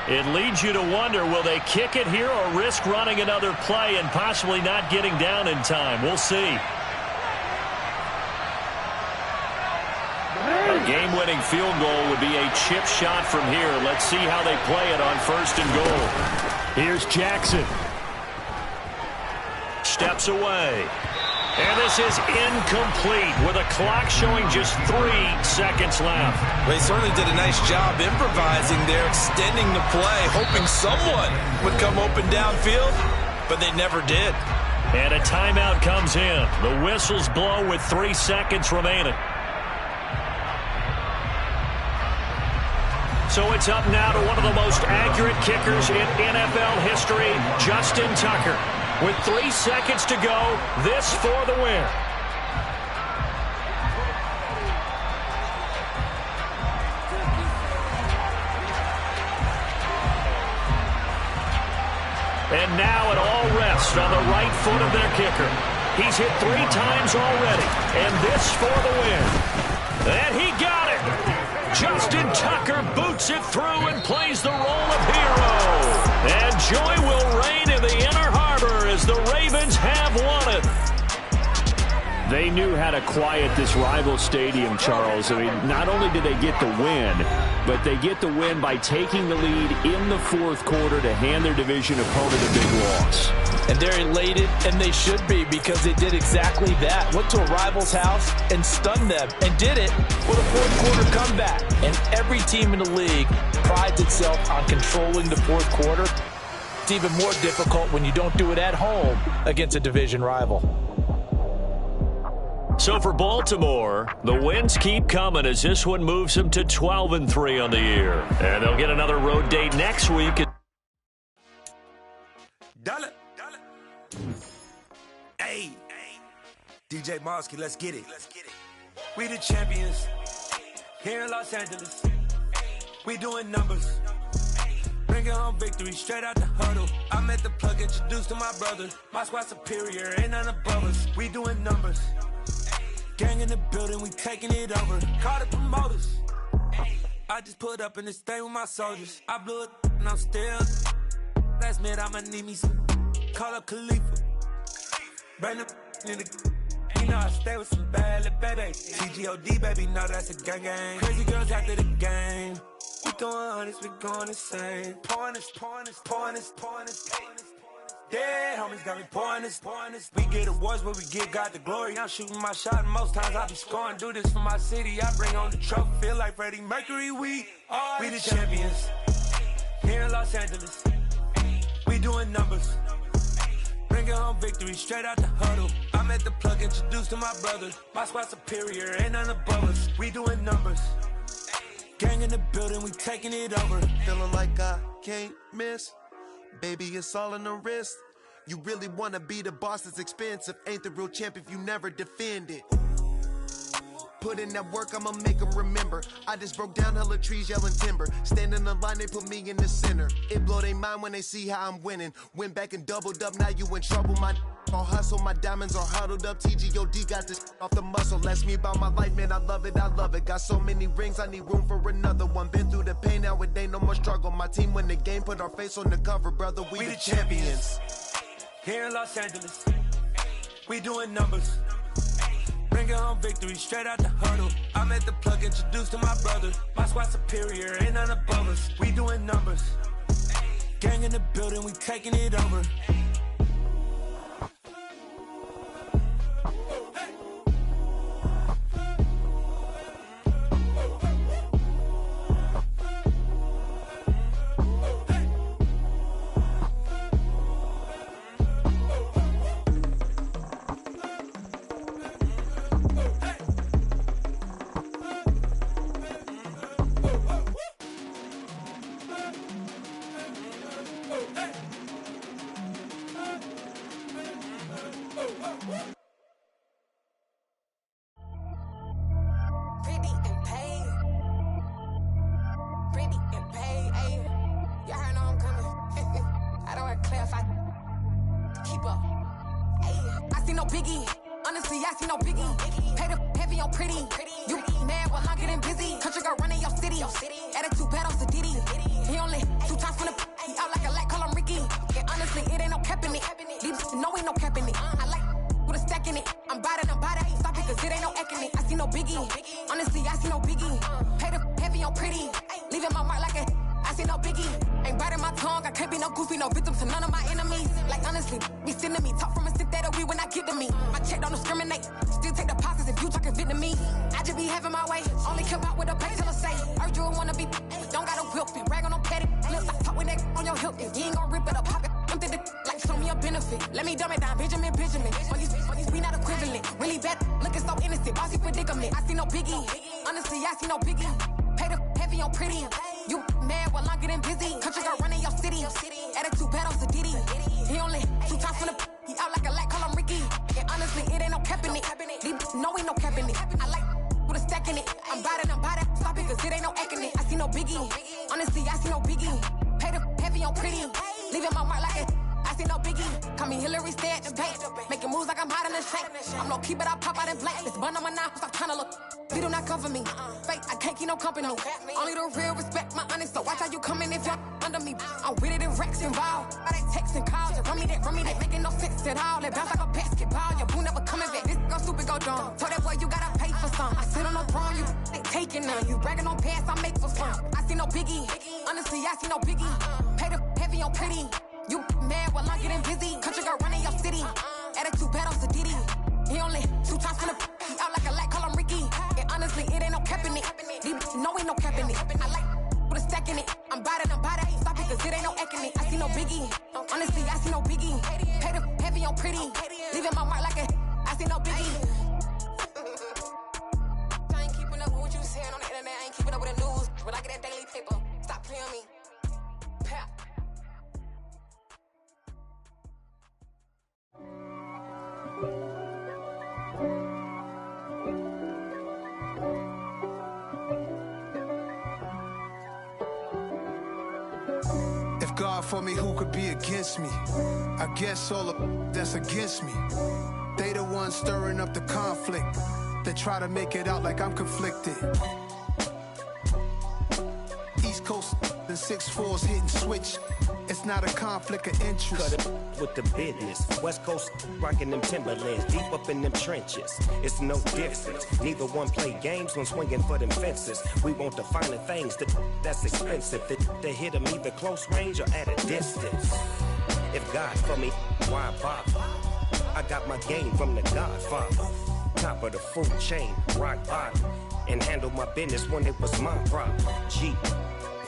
It leads you to wonder, will they kick it here or risk running another play and possibly not getting down in time? We'll see. A game-winning field goal would be a chip shot from here. Let's see how they play it on 1st and goal. Here's Jackson. Steps away. And this is incomplete with a clock showing just 3 seconds left. They certainly did a nice job improvising there, extending the play, hoping someone would come open downfield, but they never did. And a timeout comes in. The whistles blow with 3 seconds remaining. So it's up now to one of the most accurate kickers in NFL history, Justin Tucker. With 3 seconds to go, this for the win. And now it all rests on the right foot of their kicker. He's hit 3 times already, and this for the win. And he got it. Justin Tucker boots it through and plays the role of hero. And joy will reign in the Inner Harbor as the Ravens have won it. They knew how to quiet this rival stadium, Charles. I mean, not only did they get the win, but they get the win by taking the lead in the fourth quarter to hand their division opponent a big loss. And they're elated, and they should be, because they did exactly that. Went to a rival's house and stunned them, and did it with a fourth quarter comeback. And every team in the league prides itself on controlling the fourth quarter. It's even more difficult when you don't do it at home against a division rival. So for Baltimore, the wins keep coming as this one moves them to 12-3 on the year. And they'll get another road date next week. Dollar. Hey, DJ Mosky, let's get it. We the champions here in Los Angeles. We doing numbers. Bringing home victory straight out the huddle. I met the plug, introduced to my brother. My squad superior, ain't none above us. We doing numbers. Gang in the building, we taking it over. Call the promoters. I just put up in this thing with my soldiers. I blew it and I'm still. Last minute I'ma need me some. Call up Khalifa. Bring the in the. You know I stay with some bad little baby. TGOD baby, no that's a gang gang. Crazy girls after the game. We doing honest, we going insane. Pouring this. Yeah, homies got me pouring this. We get awards, but we give God the glory. I'm shooting my shot, and most times I be scoring. Do this for my city, I bring on the trophy. Feel like Freddie Mercury, we the champions here in Los Angeles. We doing numbers. Bringing home victory straight out the huddle. I met the plug, introduced to my brother. My squad superior, ain't none above us. We doing numbers. Gang in the building, we taking it over. Feeling like I can't miss. Baby, it's all in the wrist. You really wanna be the boss, it's expensive. Ain't the real champ if you never defend it. Put in that work, I'ma make them remember. I just broke down hella trees, yelling timber. Stand in the line, they put me in the center. It blow their mind when they see how I'm winning. Went back and doubled up, now you in trouble. My all hustle, my diamonds are huddled up. TGOD got this off the muscle. Ask me about my life, man, I love it. Got so many rings, I need room for another one. Been through the pain, now it ain't no more struggle. My team win the game, put our face on the cover, brother. We the champions. Here in Los Angeles, we doing numbers. Bringing home victory straight out the huddle. I met the plug, introduced to my brother. My squad superior, ain't none above us. We doing numbers. Gang in the building, we taking it over. strong. Told that boy you gotta pay for some. I sit on the throne, you ain't taking none. You bragging on pants, I make for fun. I see no biggie. Honestly, I see no biggie. Pay the heavy on pretty. You mad while I'm getting busy. Country girl running your city. Attitude bad on Sadiddy. He only 2 times finna he out like a light, call him Ricky. And honestly, it ain't no cap in it. These no ain't no cap in it. I like with a stack in it. I'm bad at ain't stop it cause it ain't no eck in it. I see no biggie. Honestly, I see no biggie. Pay the heavy on pretty. Leaving my mark like a I see no biggie. I ain't keeping up with what you saying on the internet. I ain't keeping up with the news. When I get that daily paper, stop playing me. Pap. If God for me, who could be against me? I guess all of that's against me. They the ones stirring up the conflict. They try to make it out like I'm conflicted. East Coast and 6'4's hitting switch. It's not a conflict of interest. Cut it with the business. West Coast rocking them Timberlands, deep up in them trenches. It's no difference. Neither one play games when swinging for them fences. We want the finer things that's expensive. They hit them either close range or at a distance. If God for me, why bother? I got my game from the Godfather. Top of the food chain, rock bottom. And handle my business when it was my problem. G.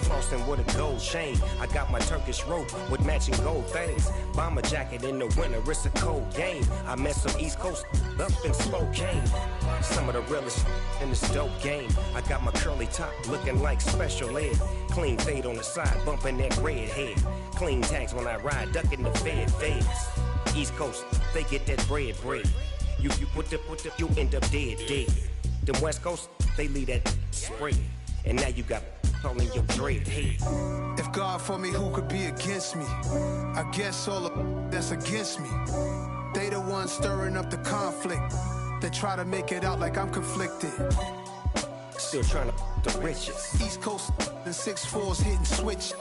Flossing with a gold chain. I got my Turkish rope with matching gold things. Bomber jacket in the winter, it's a cold game. I met some East Coast up in Spokane. Some of the realest in this dope game. I got my curly top looking like special ed. Clean fade on the side, bumping that red head. Clean tags when I ride, ducking the feds. East Coast, they get that bread. You you end up dead. Them West Coast, they leave that spread. And now you got calling your dread head. If God for me, who could be against me? I guess all of that's against me. They the ones stirring up the conflict. They try to make it out like I'm conflicted. Still trying to the riches. East Coast and 6'4's hitting switch.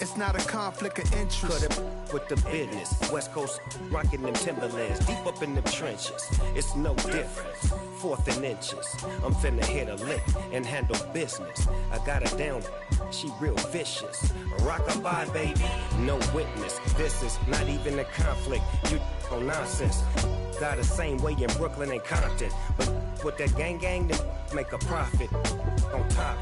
It's not a conflict of interest. Cut it with the business. West Coast rocking them Timberlands, deep up in them trenches. It's no difference. 4th and inches. I'm finna hit a lick and handle business. I got her down, she real vicious. Rockabye, baby, no witness. This is not even a conflict. You on nonsense. Got the same way in Brooklyn and Compton. But with that gang, then make a profit. On top,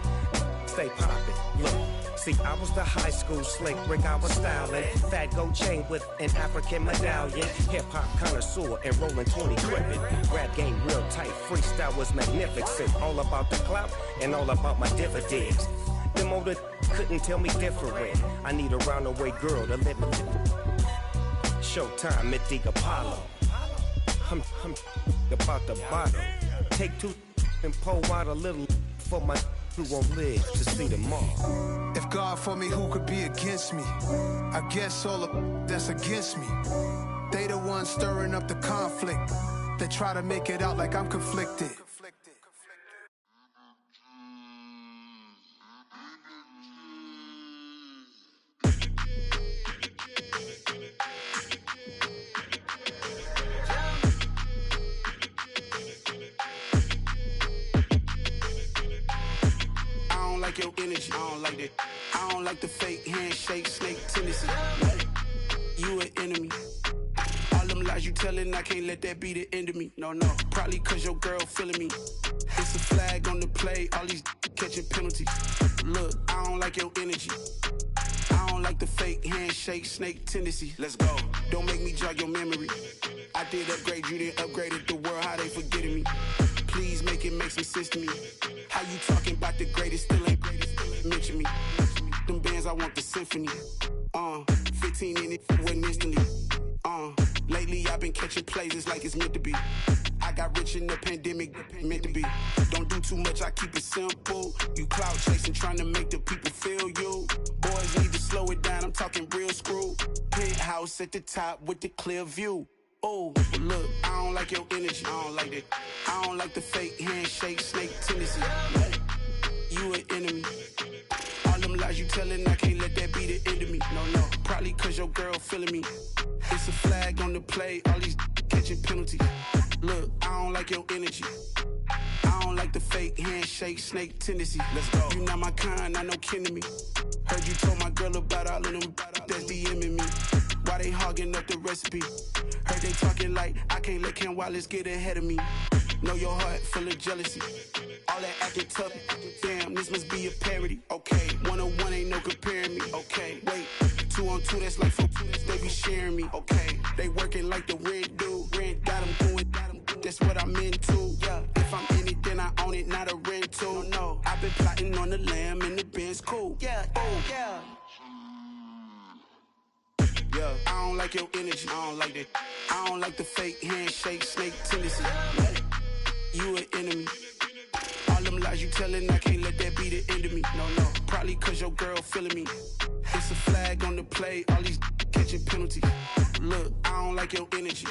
stay poppin'. Look, see, I was the high school slick Rick, I was styling. Fat gold chain with an African medallion. Hip-hop connoisseur and rolling 20 cribbin'. Rap game real tight, freestyle was magnificent. All about the clout and all about my dividends. Them older couldn't tell me different. I need a roundaway girl to live with. Showtime, Mythic Apollo. I'm about the bottom. Take 2 and pour out a little for my who won't live to see tomorrow. If God for me, who could be against me? I guess all of that's against me. They the ones stirring up the conflict. They try to make it out like I'm conflicted. Your energy, I don't like that. I don't like the fake handshake, snake tendency. You an enemy. All them lies you telling, I can't let that be the end of me. No, probably cause your girl feeling me. It's a flag on the play, all these catching penalties. Look, I don't like your energy. I don't like the fake handshake, snake tendency. Let's go. Don't make me jog your memory. I did upgrade, you didn't upgrade it. The world, how they forgetting me. Please make it make some sense to me. How you talking about the greatest, still ain't mention me. Them bands, I want the symphony. 15 in it, wasn't instantly. Lately I've been catching plays, it's like it's meant to be. I got rich in the pandemic, meant to be. Don't do too much, I keep it simple. You clout chasing, trying to make the people feel you. Boys need to slow it down, I'm talking real screw. Penthouse at the top with the clear view. Oh, look, I don't like your energy. I don't like that. I don't like the fake handshake, snake tendency. You an enemy. All them lies you telling, I can't let that be the end of me. No, probably cause your girl feeling me. It's a flag on the play, all these catching penalties. Look, I don't like your energy. I don't like the fake handshake, snake tendency. Let's go. You not my kind, not no kin to me. Heard you told my girl about all of them that's DMing me. Why they hogging up the recipe? Heard they talking like I can't let Ken Wallace get ahead of me. Know your heart full of jealousy. All that acting tough. Damn, this must be a parody. Okay, 1-on-1 ain't no comparing me. Okay, wait, 2-on-2 that's like 4-2. They be sharing me. Okay, they working like the rent dude. Rent got them going. That's what I'm into. Yeah, if I'm in it, then I own it, not a rental. No, I've been plotting on the lamb and the Benz cool. Yeah, oh yeah. Yeah, I don't like your energy. I don't like that. I don't like the fake handshake, snake tendency. You an enemy. All them lies you telling, I can't let that be the end of me. No, probably cause your girl feeling me. It's a flag on the play, all these catching penalties. Look, I don't like your energy.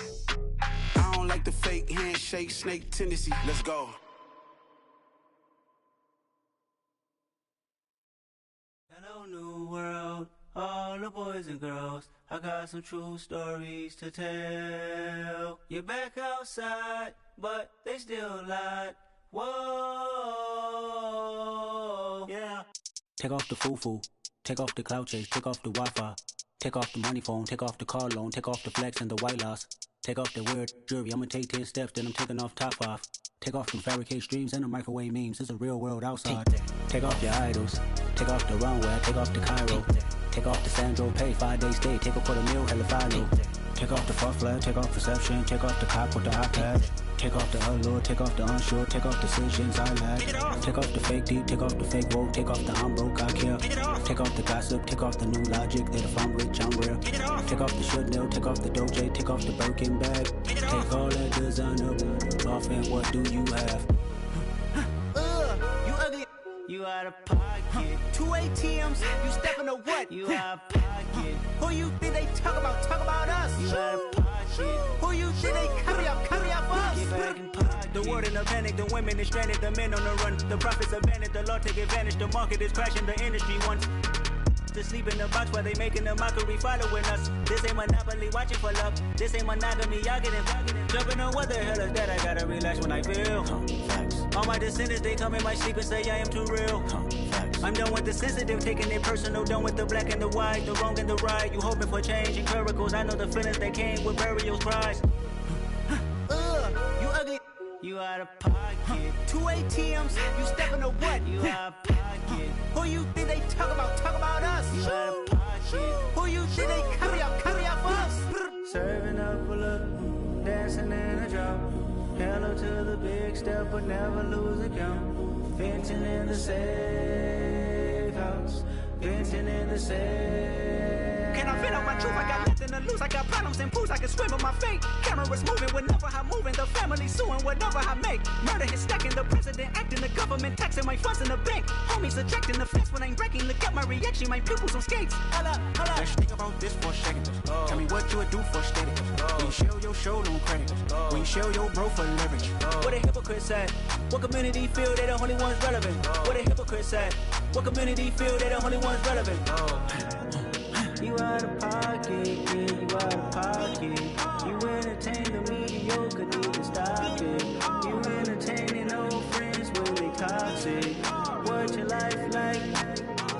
I don't like the fake handshake, snake tendency. Let's go. Hello, new world, all the boys and girls. I got some true stories to tell. You're back outside, but they still lied. Whoa, yeah. Take off the foo-foo, take off the cloud chase, take off the Wi-Fi, take off the money phone, take off the car loan, take off the flex and the white loss. Take off the weird jewelry, I'ma take 10 steps, then I'm taking off top 5. Take off them fabricated streams and the microwave memes, it's a real world outside. Take off your idols, take off the runway, take off the Cairo. Take off the Sandro pay, 5-day stay, take a quarter meal, hella follow. Take off the far flag, take off reception, take off the cop with the iPad. Take off the allure, take off the unsure, take off decisions I lack. Take off the fake deep, take off the fake woke, take off the I'm broke, I care. Take off the gossip, take off the new logic that if I'm rich, I'm real. Take off the Chanel, take off the Doja, take off the Birkin bag. Take all that designer off and what do you have? You ugly. You out of pocket. 2 ATMs, you stepping to what? You out of pocket. Who you think they talk about? Talk about us. You out of pocket. Who you think they carry up for us? Get back in pocket. The world in a panic, the women is stranded, the men on the run. The profits abandoned, the law take advantage. The market is crashing, the industry wants to sleep in the box while they making a mockery following us. This ain't Monopoly, watching for love. This ain't monogamy, y'all getting jumping on what the hell is that? I gotta relax when I feel. All my descendants, they come in my sleep and say I am too real. I'm done with the sensitive, taking it personal. Done with the black and the white, the wrong and the right. You hoping for change and miracles. I know the feelings that came with burial cries. You ugly. You out of pocket. 2 ATMs, you stepping to what? You out of pocket. Who you think they talk about? Talk about us. You out of pocket. Who you think they carry up for us? Serving up a look, dancing in a drop. Hello to the big step, but never lose a count. Venting in the safe house. Venting in the safe. Can I vent out my truth? I got nothing to lose. I got problems and pools. I can swim with my fate. Cameras moving whenever I'm moving. The family suing whatever I make. Murder is stacking. The president acting. The government taxing my funds in the bank. Homies ejecting the fence when I'm breaking. Look at my reaction. My pupils on skates. Hold up. Let's think about this for a second. Tell me what you would do for steady. When you show your show, no credit. When you show your bro for leverage. What a hypocrite said. What community feel they the only ones relevant? What a hypocrite said. What community feel they the only ones relevant? You out of pocket, yeah, you out of pocket. You entertain the mediocre, need to stop it. You entertaining old friends when they toxic. What your life like?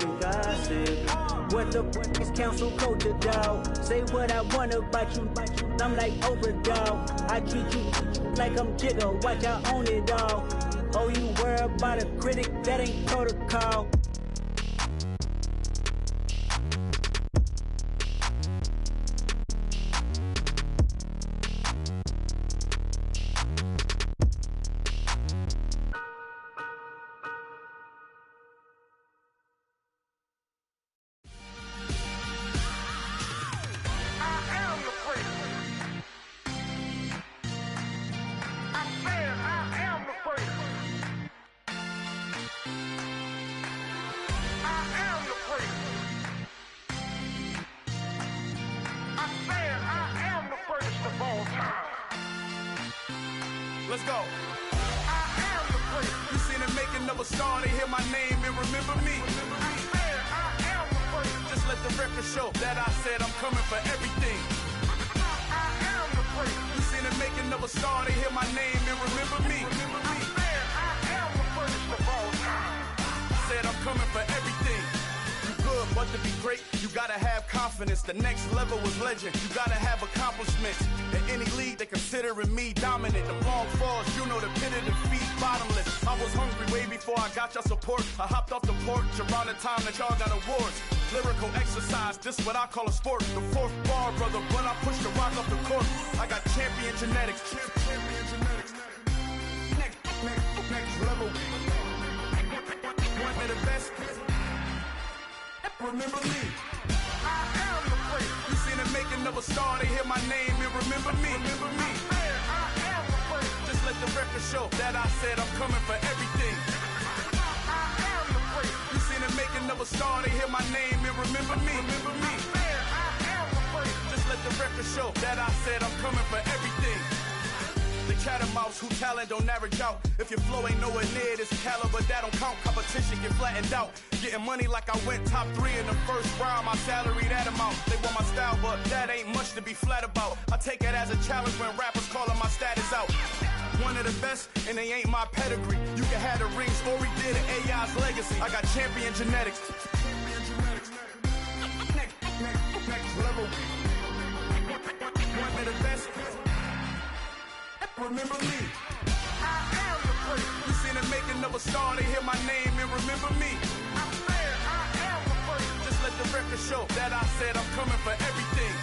You gossip. What the is council code to doubt? Say what I want about you. I'm like overdog. I treat you like I'm Jigga. Watch I own it all. Oh, you worry about a critic? That ain't protocol. Let's go. I am the prince. You seen it making of a star, they hear my name and remember me. I am the prince. Just let the record show that I said I'm coming for everything. I am the prince. You seen seen the making of a star, they hear my name and remember me. I am the first of all time. Said I'm coming for everything. You good, but to be great, you gotta have confidence. The next level was legend. You gotta have accomplishments. In any league, they considering me dominant. The wrong falls, you know the pit of defeat, bottomless. I was hungry way before I got your support. I hopped off the porch around the time that y'all got awards. Lyrical exercise, this what I call a sport. The fourth bar, brother, when I push the rock up the court. I got champion genetics. Champion genetics. Next level. One of the best. Remember me. I am the place. You seen the making of a star, they hear my name and remember me. Remember me. I am the place. Just let the record show that I said I'm coming for everything. I am the place. You seen the making of a star, they hear my name and remember me. Remember me. I am the place. Just let the record show that I said I'm coming for everything. The cat and mouse who talent don't average out. If your flow ain't nowhere near this caliber, that don't count. Competition get flattened out. Getting money like I went top 3 in the first round. My salary that amount. They want my style, but that ain't much to be flat about. I take it as a challenge when rappers calling my status out. One of the best, and they ain't my pedigree. You can have the rings, or we did an AI's legacy. I got champion genetics. Next level. One of the best. Remember me. I am the place. You seen the making of a star, they hear my name and remember me. I said I am the place. Just let the record show that I said I'm coming for everything.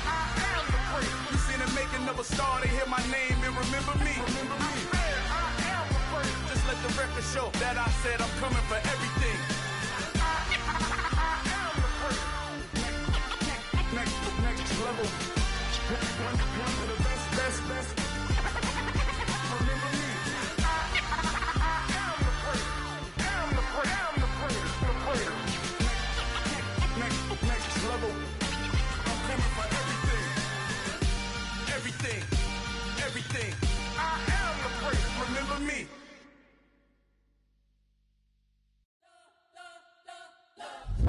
I am the place. You seen the making of a star, they hear my name and remember me. Remember me. I said I am the place. Just let the record show that I said I'm coming for everything. I am the place. Next level. One of the best. Remember me. I am the place. Am the place. Next level. I'm coming for everything. I am the place. Remember me.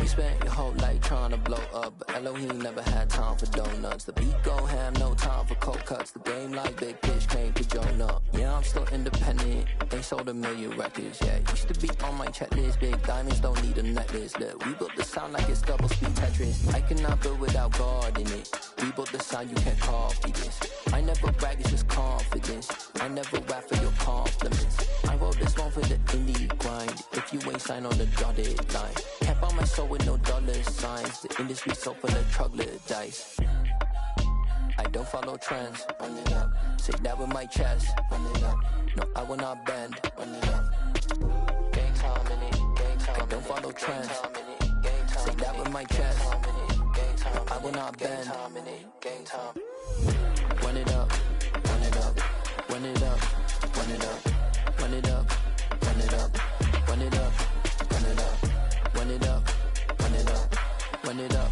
You spent your whole life trying to blow up, but Elohim never had time for donuts. The beat go ham, no time for cold cuts. The game like Big Fish came to join up. Yeah, I'm still independent, they sold 1 million records. Yeah, used to be on my checklist. Big diamonds don't need a necklace. Look, we built the sound like it's double speed Tetris. I cannot build without God in it. We built the sound, you can't copy this. I never brag, it's just confidence. I never rap for your compliments. I wrote this one for the indie grind. If you ain't signed on the dotted line, can't buy my soul with no dollar signs. The industry so full of troglodytes. I don't follow trends. Run it up. Say that with my chest. Run it up. No, I will not bend. Run it up. Gang time in it. Gang time. I don't follow trends. Say that with my chest. No, I will not bend. Gang time. Run it up. Run it up. Run it up. Run it up. Run it up. Run it up. Run it up. Run it up. Run it up. Run it up. Run it up.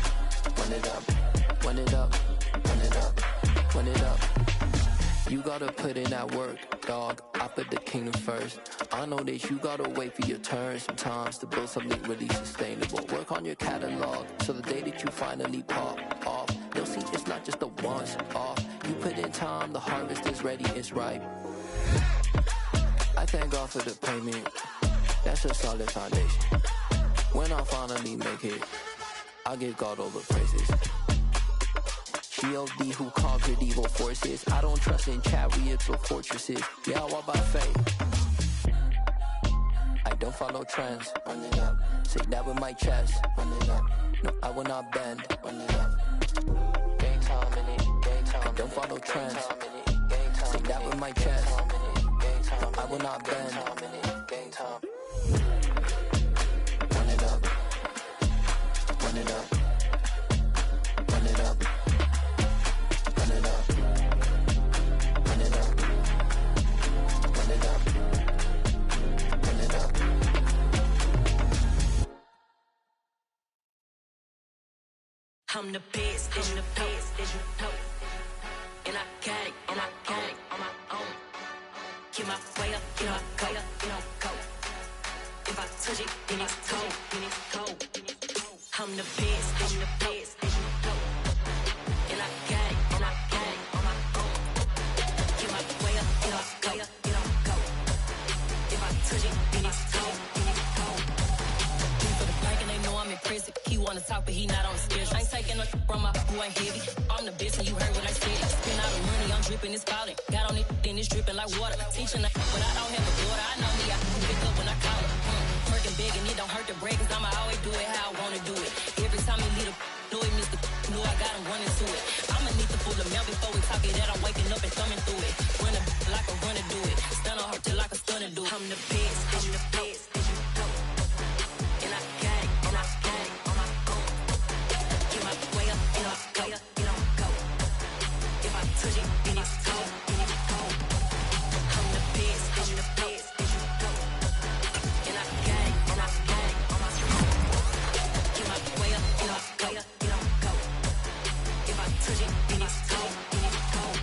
Run it up. Run it up. Run it up. Run it up. You gotta put in that work, dog. I put the kingdom first. I know that you gotta wait for your turn sometimes to build something really sustainable. Work on your catalog, so the day that you finally pop off, you'll see it's not just a once off. You put in time, the harvest is ready, it's ripe. I thank God for the payment. That's a solid foundation. When I finally make it, I give God all the praises. G.O.D. who conquered evil forces. I don't trust in chariots or fortresses. Yeah, I walk by faith. I don't follow trends. Run it up. Say that with my chest. Run it up. No, I will not bend. Run it up. Game time in it. Game time. I don't follow trends. Say that with my chest. No, I will not bend. Game time. Run it up. Run it up. Run it up. Run it up. Run it up. Run it up. Run it up. I'm the best, I'm the best, and I can't, on my own. Get my way up, get my go, go. If I touch it, then it's cold, I'm the best, and I can't, on my own. touch it, then it's cold. For the bank and they know I'm in prison. He wanna talk, but he not on the schedule. I ain't taking no from my who ain't heavy. I'm the best and you heard what I said. Spend all the money, I'm dripping, it's falling. Got on it, then it's dripping like water. Teaching but I don't have a daughter. I know me, I can pick up when I call her. Working big and it don't hurt to break, cause I'ma always do it how I wanna do it. Every time he lead a know it, Mr. Know I got him running to it. I'ma need to pull the mail before we talk it that I'm waking up and thumbing through it. Run like a runner do it. Stun on her till like a stunner do it. I'm the best, I'm the best. And I got it, and I got it on my own. Get my way up, and I way up, and I'm go. If I touch it, then it's cold, then it's cold. I'm the best, I'm the best. And I got it, and I got it on my own. Get my way up, and I way up, and I'm go. If I touch it, then it's cold, then it's cold.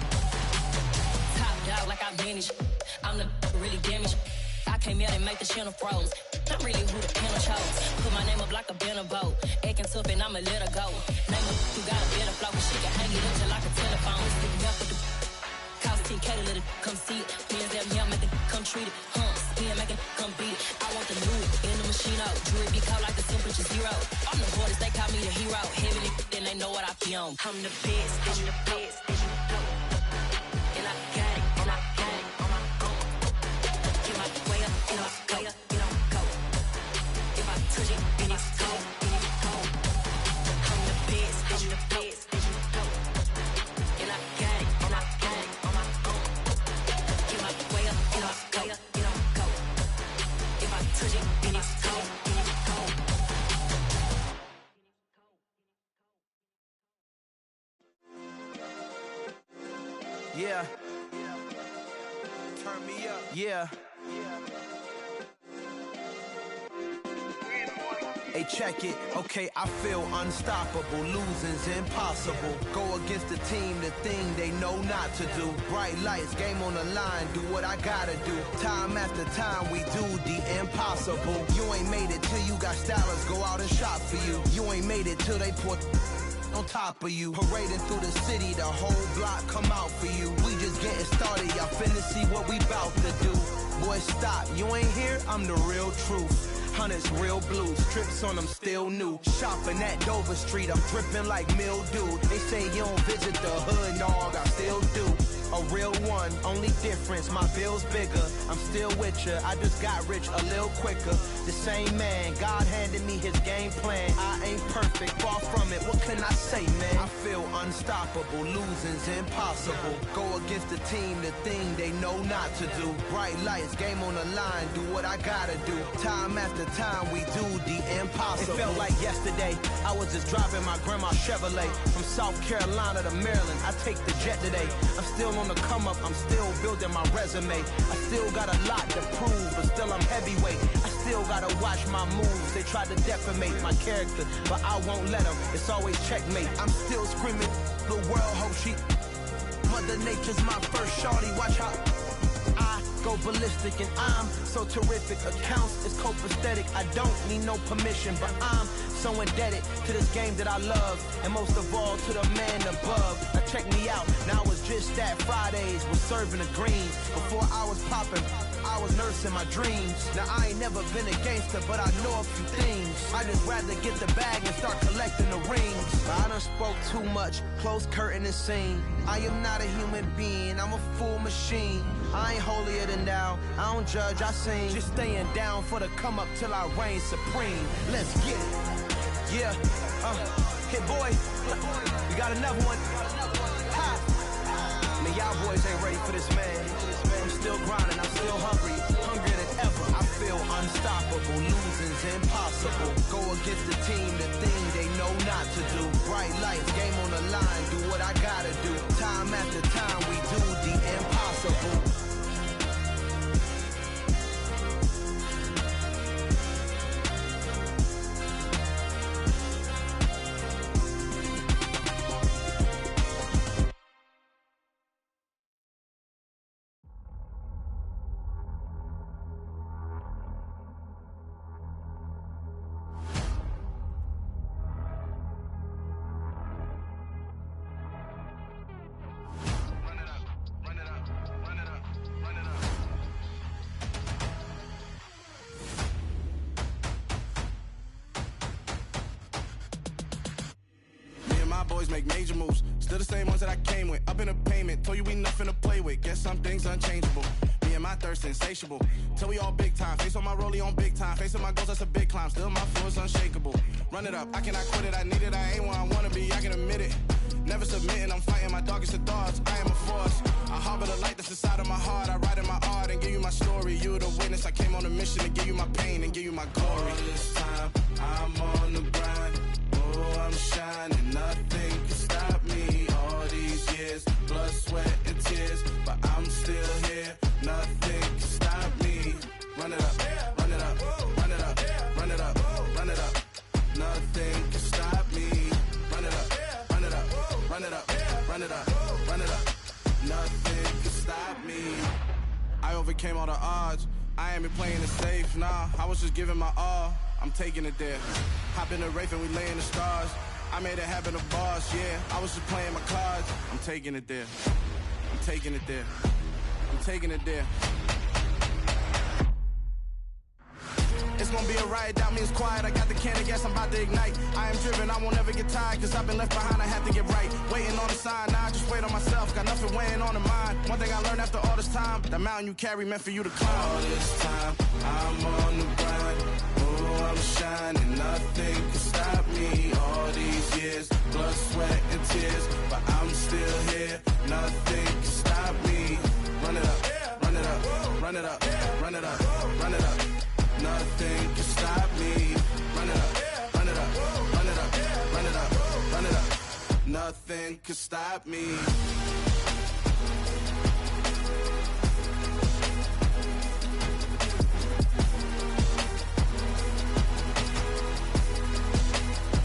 Top dog like I manage. I'm the really damaged. I came out and make the channel froze. I'm really who the panel chose. Put my name up like a banner boat. Acting tough and I'ma let her go. Name her who got a better flow. But she can hang it up till like a telephone. Stick me up with the cost 10K to let it come see it. Pins that me, make it come treat it. Spin, make it come beat it. I want the new in the machine out. Jewelry be called like the temperature zero. I'm the hardest, they call me the hero. Heavily, then they know what I be on. I'm the best, I'm the best. And I got it, and I got it on my own. Get my way up, and I way up, and I'm go. If I touch it, then it's cold, then it's cold. I'm the best, I'm the best. And I got it, and I got it on my own. Get my way up, and I way up, and I'm go. If I touch it, then it's cold, then it's cold. Yeah. Turn me up. Yeah. Hey, check it. Okay, I feel unstoppable. Losing's impossible. Go against the team, the thing they know not to do. Bright lights, game on the line. Do what I gotta do. Time after time, we do the impossible. You ain't made it till you got stylers go out and shop for you. You ain't made it till they put on top of you. Parading through the city, the whole block come out for you. We just getting started, y'all finna see what we bout to do. Boy, stop, you ain't here, I'm the real truth. Hunters, real blues, strips on them still new. Shopping at Dover Street, I'm dripping like mildew. They say you don't visit the hood, dog, I still do. A real one, only difference, my bill's bigger. I'm still with ya, I just got rich a little quicker. The same man, God handed me his game plan. I ain't perfect, far from it, what can I say, man? I feel unstoppable, losing's impossible. Go against the team, the thing they know not to do. Bright lights, game on the line, do what I gotta do. Time after time, we do the impossible. It felt like yesterday, I was just driving my grandma's Chevrolet. From South Carolina to Maryland, I take the jet today. I'm still on the come up, I'm still building my resume. I still got a lot to prove, but still I'm heavyweight. I still gotta watch my moves. They try to defamate my character, but I won't let them. It's always checkmate. I'm still screaming, the world hope she. Mother Nature's my first shorty. Watch how I go ballistic, and I'm so terrific. Accounts is copacetic. I don't need no permission, but I'm so indebted to this game that I love, and most of all to the man above. Now check me out, now I was just at Fridays, was serving the greens. Before I was popping, I was nursing my dreams. Now I ain't never been a gangster, but I know a few things. I just rather get the bag and start collecting the rings. I done spoke too much, close curtain and scene. I am not a human being, I'm a full machine. I ain't holier than thou, I don't judge, I sing. Just staying down for the come up till I reign supreme. Let's get it. Yeah, hit boy, we got another one. Ha! Man, y'all boys ain't ready for this, man. I'm still grinding, I'm still hungry, hungrier than ever. I feel unstoppable, losing's impossible. Go against the team, the thing they know not to do. Bright lights, game on the line, do what I gotta do. Time after time, we do the impossible. my boys make major moves. Still the same ones that I came with. Up in a payment, told you we nothing to play with. Guess some things unchangeable. Me and my thirst insatiable. Till we all big time. Face on my rollie on big time. Facing my goals, that's a big climb. Still my flow is unshakable. Run it up, I cannot quit it. I need it, I ain't where I wanna be, I can admit it. Never submitting, I'm fighting my darkest of thoughts. I am a force. I harbor the light that's inside of my heart. I write in my art and give you my story. You the witness. I came on a mission to give you my pain and give you my glory. All this time, I'm on the grind. Oh, I'm shining. Nothing can stop me. All these years, blood, sweat, and tears. But I'm still here. Nothing can stop me. Run it up, run it up, run it up, run it up, run it up. Nothing can stop me. Run it up, run it up, run it up, run it up, run it up. Nothing can stop me. I overcame all the odds. I ain't been playing it safe, nah. I was just giving my all. I'm taking it there. Hop in the Wraith and we lay in the stars. I made it happen to boss, yeah. I was just playing my cards. I'm taking it there. I'm taking it there. I'm taking it there. It's gonna be a riot, doubt me it's quiet. I got the can of gas, I'm about to ignite. I am driven, I won't ever get tired, cause I've been left behind, I have to get right. Waiting on the sign, now I just wait on myself. Got nothing weighing on the mind. One thing I learned after all this time, that mountain you carry meant for you to climb. All this time, I'm on the grind. Oh, I'm shining, nothing can stop me. All these years, blood, sweat, and tears. But I'm still here, nothing can stop me. Run it up, run it up, run it up, run it up, run it up. Nothing can stop me. Run it up, run it up, run it up, run it up, run it up. Nothing can stop me.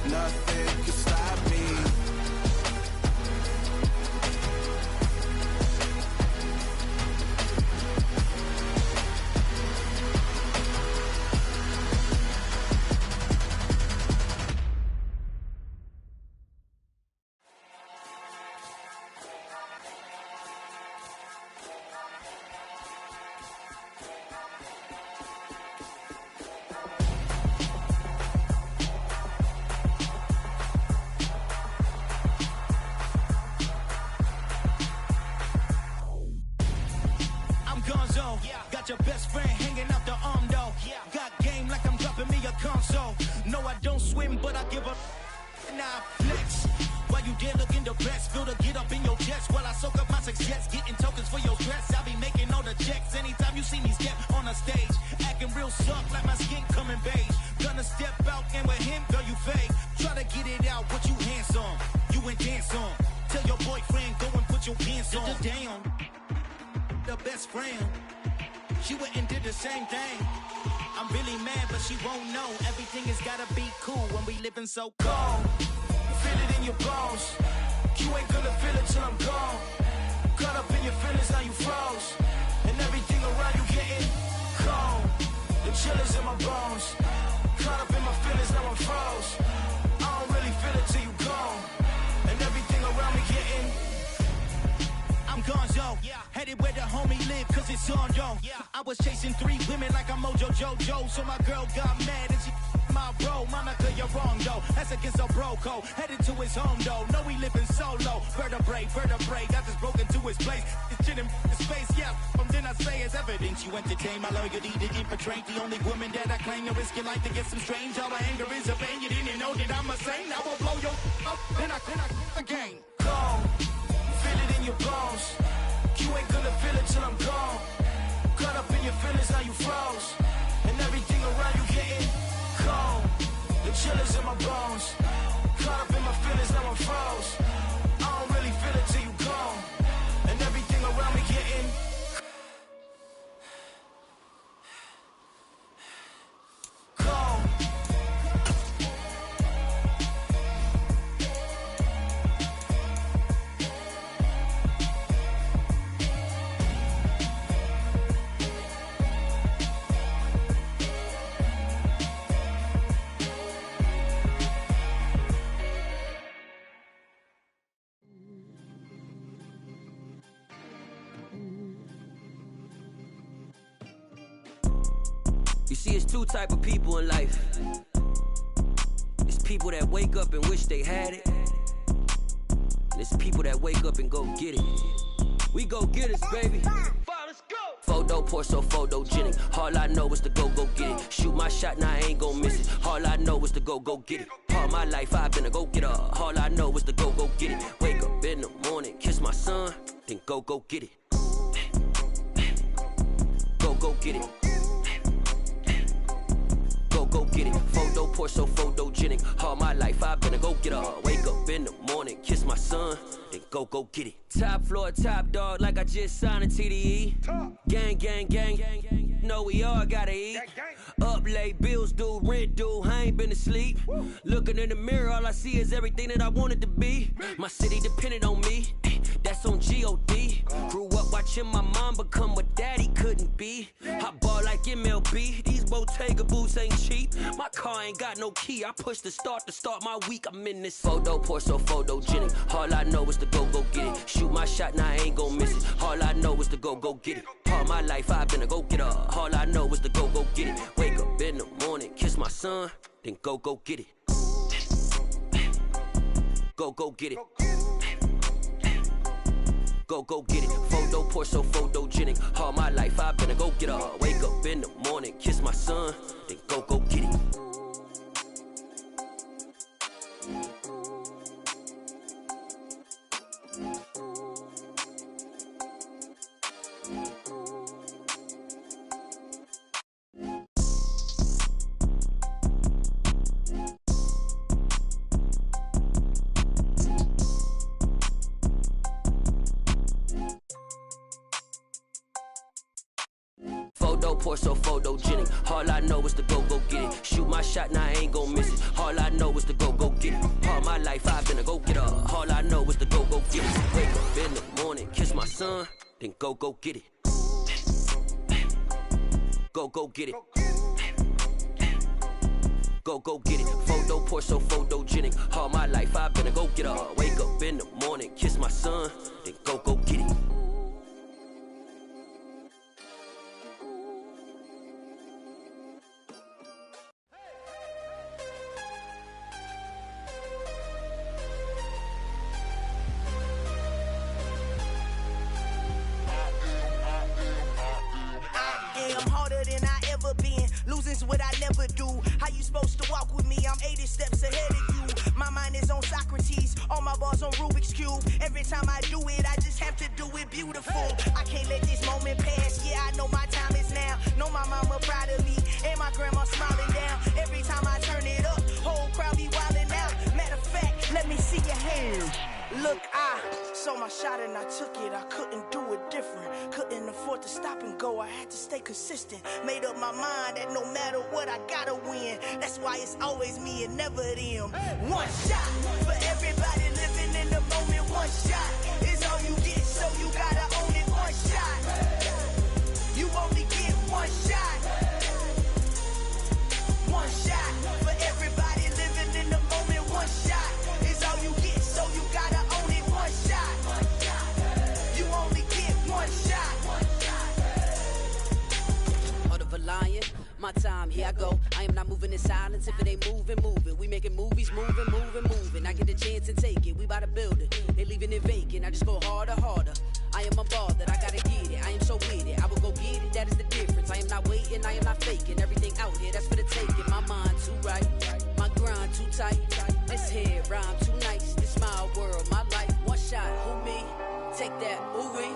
Nothing can stop me. Got your best friend hanging out the arm though. Got game like I'm dropping me a console. No, I don't swim, but I give up. Nah, flex. While you there looking the best, feel the get up in your chest while I soak up my success. Getting tokens for your stress. I be making all the checks anytime you see me step on a stage. Acting real soft like my skin coming beige. Gonna step out and with him, girl, you fake. Try to get it out, what you handsome. You and dance on. Tell your boyfriend, go and put your pants on. Down. The best friend. She went and did the same thing. I'm really mad, but she won't know. Everything has gotta be cool when we living so cold. Feel it in your bones. You ain't gonna feel it till I'm gone. Caught up in your feelings, now you froze. And everything around you getting cold. The chill is in my bones. Caught up in my feelings, now I'm froze. I don't really feel it till you gone. And everything around me getting I'm gonzo, headed where the homie live, cause it's on, yo. I was chasing 3 women like I'm Mojo Jojo, so my girl got mad and she my bro. Monica, you're wrong, though. That's against a bro code. Headed to his home, though. No, he living solo. Vertebrae, got this broken to his place. It's shit in his face, yeah. Then I say it's evidence you entertain my loyalty to infiltrate. The only woman that I claim to risk your life to get some strange. All my anger is a pain. You didn't know that I'm a saint. I will blow your up, then I again. Gone. Feel it in your bones. You ain't gonna feel it till I'm gone. Caught up in your feelings, now you froze. And everything around you getting cold. The chill is in my bones. Caught up in my feelings, now I'm froze. I don't really feel it till you gone. And everything around me getting cold. You see, it's 2 type of people in life. It's people that wake up and wish they had it. It's people that wake up and go get it. We go get it, baby. Let's go. Photo pour so photogenic. All I know is to go get it. Shoot my shot, now I ain't gon' miss it. All I know is to go get it. All my life I've been a go-getter. All I know is to go get it. Wake up in the morning, kiss my son, then go get it. Go get it. Go get it. Photo pour so photogenic. All my life I've been a go-getter. Wake up in the morning, kiss my son, then go get it. Top floor, top dog, like I just signed a TDE. Gang, gang, gang, gang, gang. Know we all gotta eat. Up late, bills due, rent due, I ain't been asleep. Looking in the mirror, all I see is everything that I wanted to be. My city depended on me, that's on G.O.D. Grew up watching my mom become what daddy couldn't be. I ball like MLB, these Bottega boots ain't cheap. My car ain't got no key, I push the start to start my week. I'm in this photo pour so photogenic. All I know is to go get it. Shoot my shot, now I ain't gon' miss it. All I know is to go get it. All my life I've been a go-getter. All I know is to go get it. Wake up in the morning, kiss my son, then go get it. Go get it. Go get it. Photo pour so photogenic. All my life I've been a go-getter. Wake up in the morning, kiss my son, then go get it. Photo pour so photogenic. All I know is to go get it. Shoot my shot, now I ain't gon' miss it. All I know is to go get it. All my life I've been a go-getter. All I know is to go get it. Wake up in the morning, kiss my son, then go get it. Go get it. Go get it. Photo pour so photogenic. All my life I've been a go-getter. Wake up in the morning, kiss my son, then go get it. Losing's what I never do. How you supposed to walk with me? I'm 80 steps ahead of you. My mind is on Socrates, all my bars on Rubik's Cube. Every time I do it, I just have to do it beautiful. I can't let this moment pass. Yeah, I know my time is now. Know my mama proud of me, and my grandma smiling down. Every time I turn it up, whole crowd be wildin' out. Matter of fact, let me see your hands. Look, I saw my shot and I took it. I couldn't do it different. Couldn't afford to stop and go. I had to stay consistent. Made up my mind that no matter what, I gotta win. That's why it's always me and never them. One shot for everybody living in the moment. One shot is all you get, so you gotta own it. One shot. You only get one shot. One shot for everybody living in the moment. One shot is all you get, so you gotta own it. One shot. You only get one shot. Heart of a lion, my time, here I go. I am not moving in silence. If it ain't moving, moving. We making movies, moving. I get a chance and take it. We bout to build it. They leaving it vacant. I just go harder. I am a ball that I gotta get it. I am so with it. I will go get it. That is the difference. I am not waiting. I am not faking. Everything out here, that's for the taking. My mind too right. My grind too tight. This head rhyme too nice. This my world, my life. One shot, who me? Take that, ooh wee.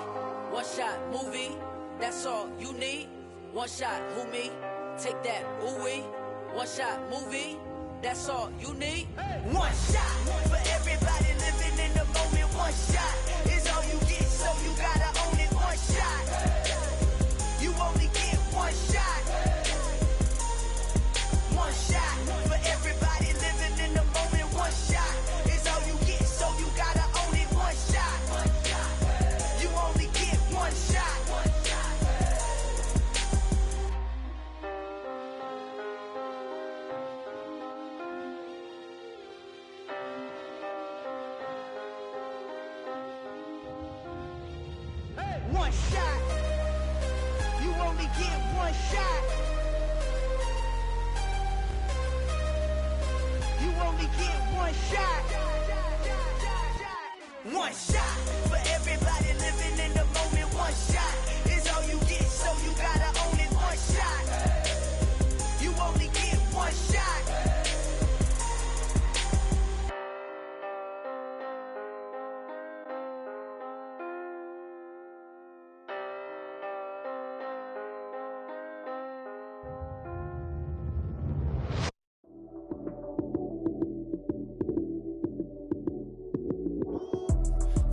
One shot, movie. That's all you need. One shot, who me? Take that, ooh wee. One shot, movie. That's all you need. One shot for everybody living in the moment. One shot is all you get, so you gotta own it. One shot. You only get one shot. One shot for everybody living in the moment. One shot is all you get, so you gotta own it. One shot. You only get one shot. One shot. You only get one shot. You only get one shot. one shot. For everybody living in the moment, one shot is all you get, so you gotta own it. One shot, you only get one shot.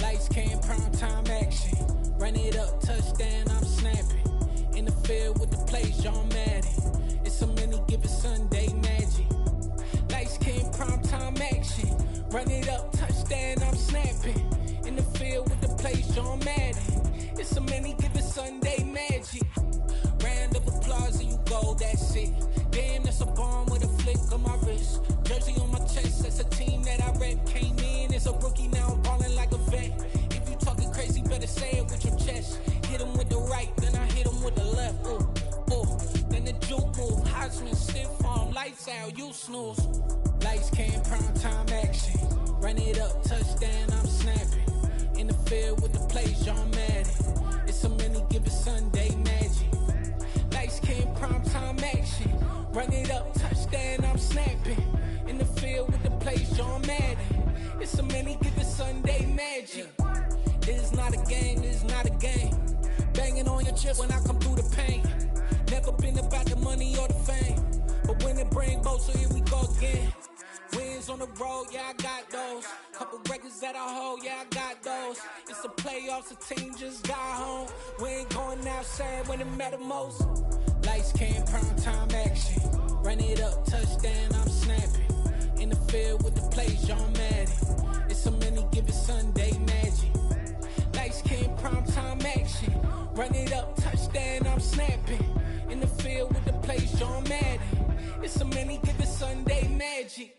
Lights came, prime time action. Run it up, touchdown, I'm snapping. In the field with the plays, John Madden. It's a many given Sunday magic. Lights came, prime time action. Run it up, touchdown, I'm snapping. In the field with the plays, John Madden. It's a many given Sunday magic. Round of applause and you go, that's it. Damn, that's a bomb with a flick on my wrist. Jersey on my chest, that's a team that I rep. Came in as a rookie, now I'm ballin' like a vet. If you talking crazy, better say it with your chest. Hit him with the right, then I hit him with the left. Ooh, ooh. Then the juke move, Heisman, stiff arm, lights out, you snooze. Lights came, prime time action. Run it up, touchdown, I'm snapping. In the field with the plays, John Madden. It's a many given Sunday magic. Lights came, prime time action. Run it up, touchdown, I'm snapping. In the field with the plays, John Madden. It's a many given Sunday magic. This is not a game, this is not a game. Banging on your chest when I come through the pain. Never been about the money or the fame. But when it bring both, so here we go again. Wins on the road, yeah, I got those. Couple records that I hold, yeah, I got those. It's the playoffs, the team just got home. We ain't going outside when it matter most. Lights came, prime time action. Run it up, touchdown, I'm snapping. In the field with the plays, John Madden. It's a many given Sunday magic. Lights came, prime time action. Run it up, touchdown, I'm snapping. In the field with the plays, John Madden. It's a many given Sunday magic.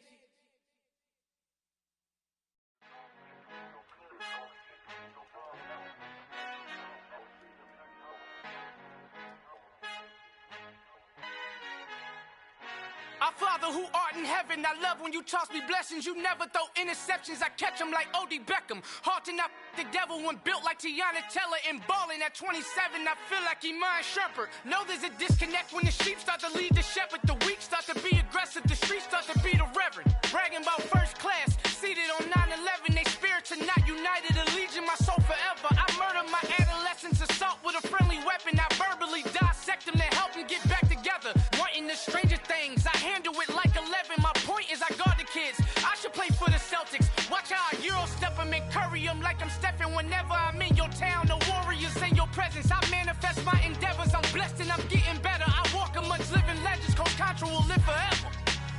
Our Father who art in heaven, I love when you toss me blessings. You never throw interceptions, I catch them like O.D. Beckham. Hard to not the devil when built like Tiana Teller. And balling at 27, I feel like Iman Shumpert. Know there's a disconnect when the sheep start to lead the shepherd. The weak start to be aggressive, the streets start to be the reverend. Bragging about first class, seated on 9/11. They spirits are not united, a legion, my soul forever. I murder my adolescence, assault with a friendly weapon. I verbally dissect them to help them get back together. Wanting the stranger things, I handle it like 11. My point is I guard the kids. I should play for the Celtics. Watch how I Euro step them and curry them like I'm stepping. Whenever I'm in your town, the Warriors in your presence. I manifest my endeavors. I'm blessed and I'm getting better. I walk amongst living legends. Coach Contra will live forever.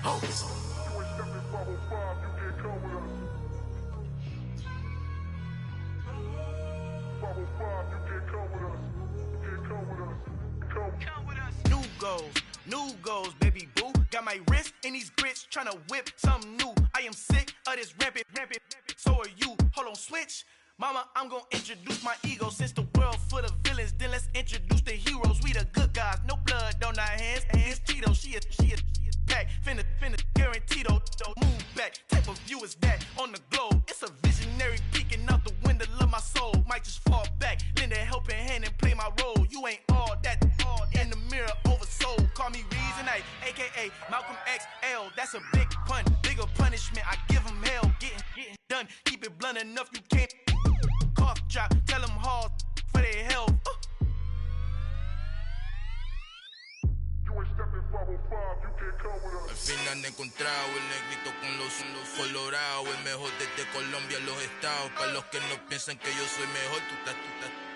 Oh. New goals, baby boo. Got my wrist in these grits, tryna whip something new. I am sick of this rampant. So are you. Hold on, switch. Mama, I'm gonna introduce my ego. Since the world full of villains, then let's introduce the heroes. We the good guys, no blood on our hands. It's Tito, she a pack. Finna, guaranteed, move back. Type of view is that on the globe? It's a visionary peeking out the window of my soul. Might just fall back, lend a helping hand and play my role. You ain't all that in the mirror oversold. Call me Reason A, aka Malcolm XL. That's a big pun, bigger punishment. I give him hell, getting done. Keep it blunt enough, you can't cough drop. Tell them hard for their health. Al fin han encontrado el negrito con los colorados, el mejor desde Colombia, los estados. Para los que no piensan que yo soy mejor,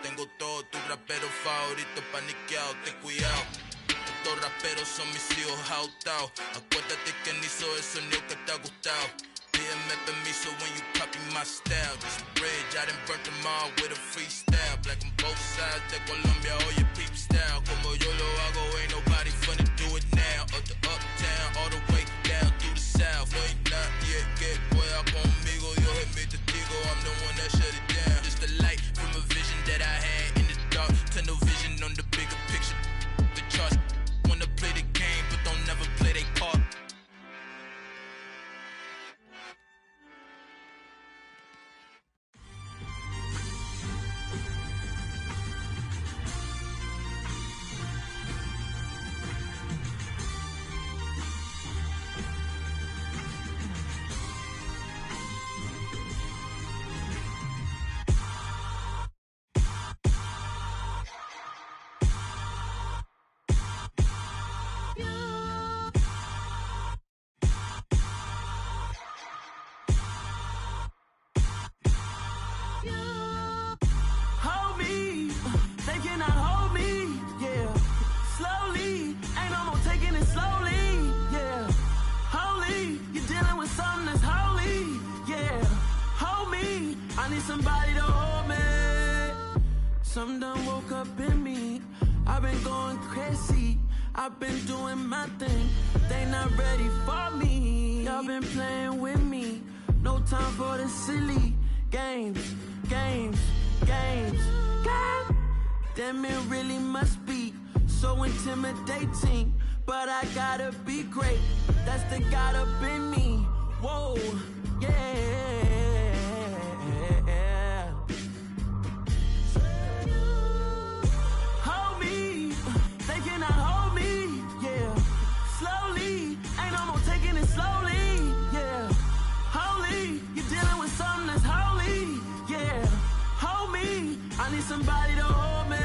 tengo todos tus raperos favoritos paniqueados, ten cuidado. Estos raperos son mis hijos jautados. Acuérdate que ni hizo el sonido que te ha gustado. Pídeme permiso when you copy my style. This bridge, I done burnt them all with a freestyle. Black on both sides de Colombia, oye peep style. Como yo lo hago, ain't nobody finna do it now. Up the uptown, all the way down through the south. No hay nadie que pueda conmigo. Dios es mi testigo, I'm the one that shut it down. Just the light from a vision that I had in the dark. Tunnel vision on the bigger picture. The charts wanna play the game, but don't never play their part. need somebody to hold me. Something done woke up in me. I've been going crazy. I've been doing my thing. They not ready for me. Y'all been playing with me. No time for the silly games. Damn, it really must be so intimidating. But I gotta be great. That's the God up in me. Whoa, yeah. Hold me. They cannot hold me. Yeah. Slowly. Ain't no more taking it slowly. Yeah. Holy. You're dealing with something that's holy. Yeah. Hold me. I need somebody to hold me.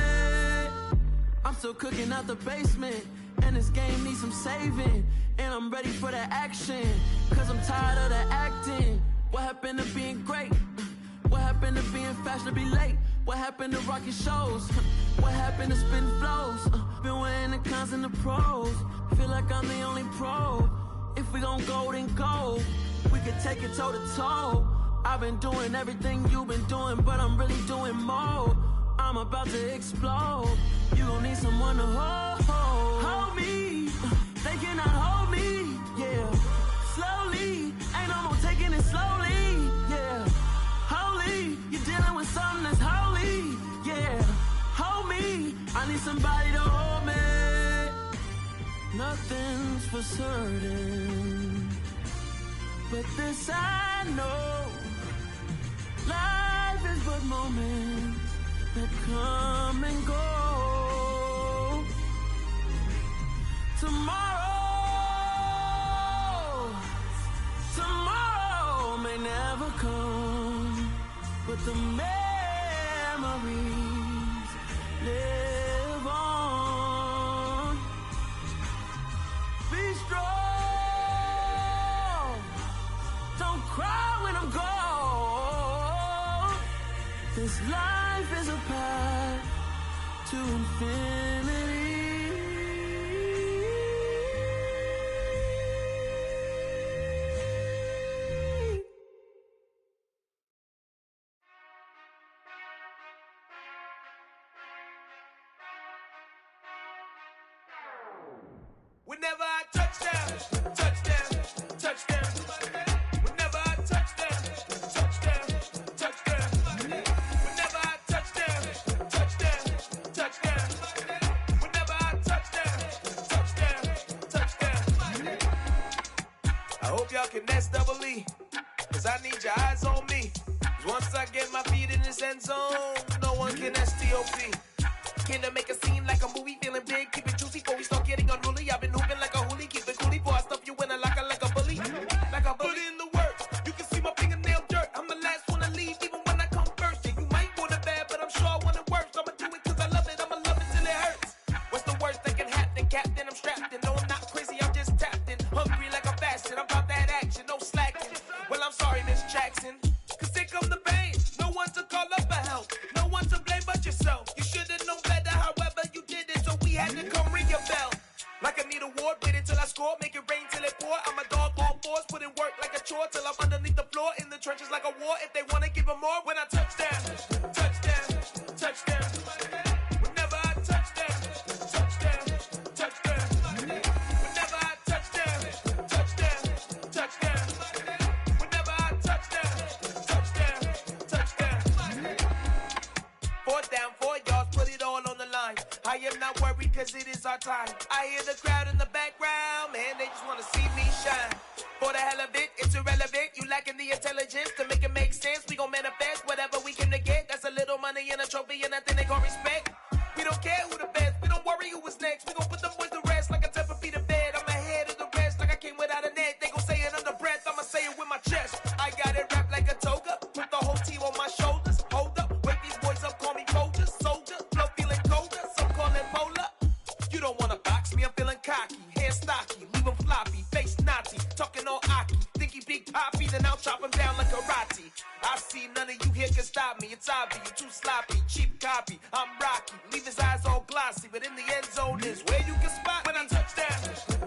I'm still cooking out the basement. And this game needs some saving. And I'm ready for the action. Cause I'm tired of the acting. What happened to being great? What happened to being fashionably late? What happened to rocking shows? What happened to spitting flows? Been weighing the cons and the pros. Feel like I'm the only pro. If we gon' go, then go. We could take it toe to toe. I've been doing everything you've been doing, but I'm really doing more. I'm about to explode. You gon' need someone to hold me. They cannot hold me. Yeah. Slowly. Ain't no more taking it slowly. Yeah. Holy. You're dealing with something that's holy. Yeah. Hold me. I need somebody to hold me. Nothing's for certain, but this I know. Life is but moments that come and go. Tomorrow may never come, but the memories live on. Be strong, don't cry when I'm gone. This life is a path to infinity. Whenever I touchdown, touchdown, touchdown. Whenever I touchdown, touchdown, touchdown. Whenever I touchdown, touchdown, touchdown. Whenever I touchdown, touchdown, touchdown. I hope y'all can S-double-E, cause I need your eyes on me. Cause once I get my feet in this end zone, no one can S-T-O-P. Can to make a scene like a movie, feeling big, keep it juicy before we start getting unruly. I've been hooping like a hoolie, keep it coolie before I stuff you in a locker like a bully. Like a bully. Put in the work, you can see my fingernail dirt. I'm the last one to leave, even when I come first. Yeah, you might want it bad, but I'm sure I want it worse. I'ma do it cause I love it, I'ma love it till it hurts. What's the worst that can happen, Captain? I'm strapped in, no I'm not crazy, I'm just tapped in. Hungry like I'm fasting, I'm about that action, no slacking. Well, I'm sorry, Miss Jackson, cause here come the pain. No one to call up for help, no one to blame but yourself. You should've known better, however you did it, so we had to come ring your bell. Like I need a ward, wait until I score, make it rain till it pour. I'm a dog, all fours, put in work like a chore till I'm underneath the floor, in the trenches like a war. If they wanna give them more, when I touchdown, touchdown, touchdown. Whenever I touchdown, touchdown, touchdown. Whenever I touchdown, touchdown, touchdown. Whenever I touchdown, touchdown, touchdown. 4th down, 4 yards, put it all on the line. I am not worried cause it is our time. I hear the crowd in the background, man, they just wanna see me shine. For the hell of it, it's irrelevant. You lacking the intelligence to make it make sense. We gon' manifest whatever we can to get. That's a little money and a trophy and nothing they call respect. We don't care who the best, we don't worry who was next. We gon' put the boys to rest like a 10 feet of bed. I'm ahead of the rest like I came without a net. They gon' say it under breath, I'ma say it with my chest. I got it wrapped like a toga, put the whole team on my shoulders. Hold up, wake these boys up, call me soldier, soldier. Flow feeling colder, some call it polar. You don't wanna box me, I'm feeling cocky. Hair stocky, leave him floppy, face naughty. Talking all aki, think he big poppy, then I'll chop him down like karate. I see none of you here can stop me. It's obvious, you too sloppy, cheap copy. I'm Rocky, leave his eyes all glossy, but in the end zone is where you can spot when I touchdown,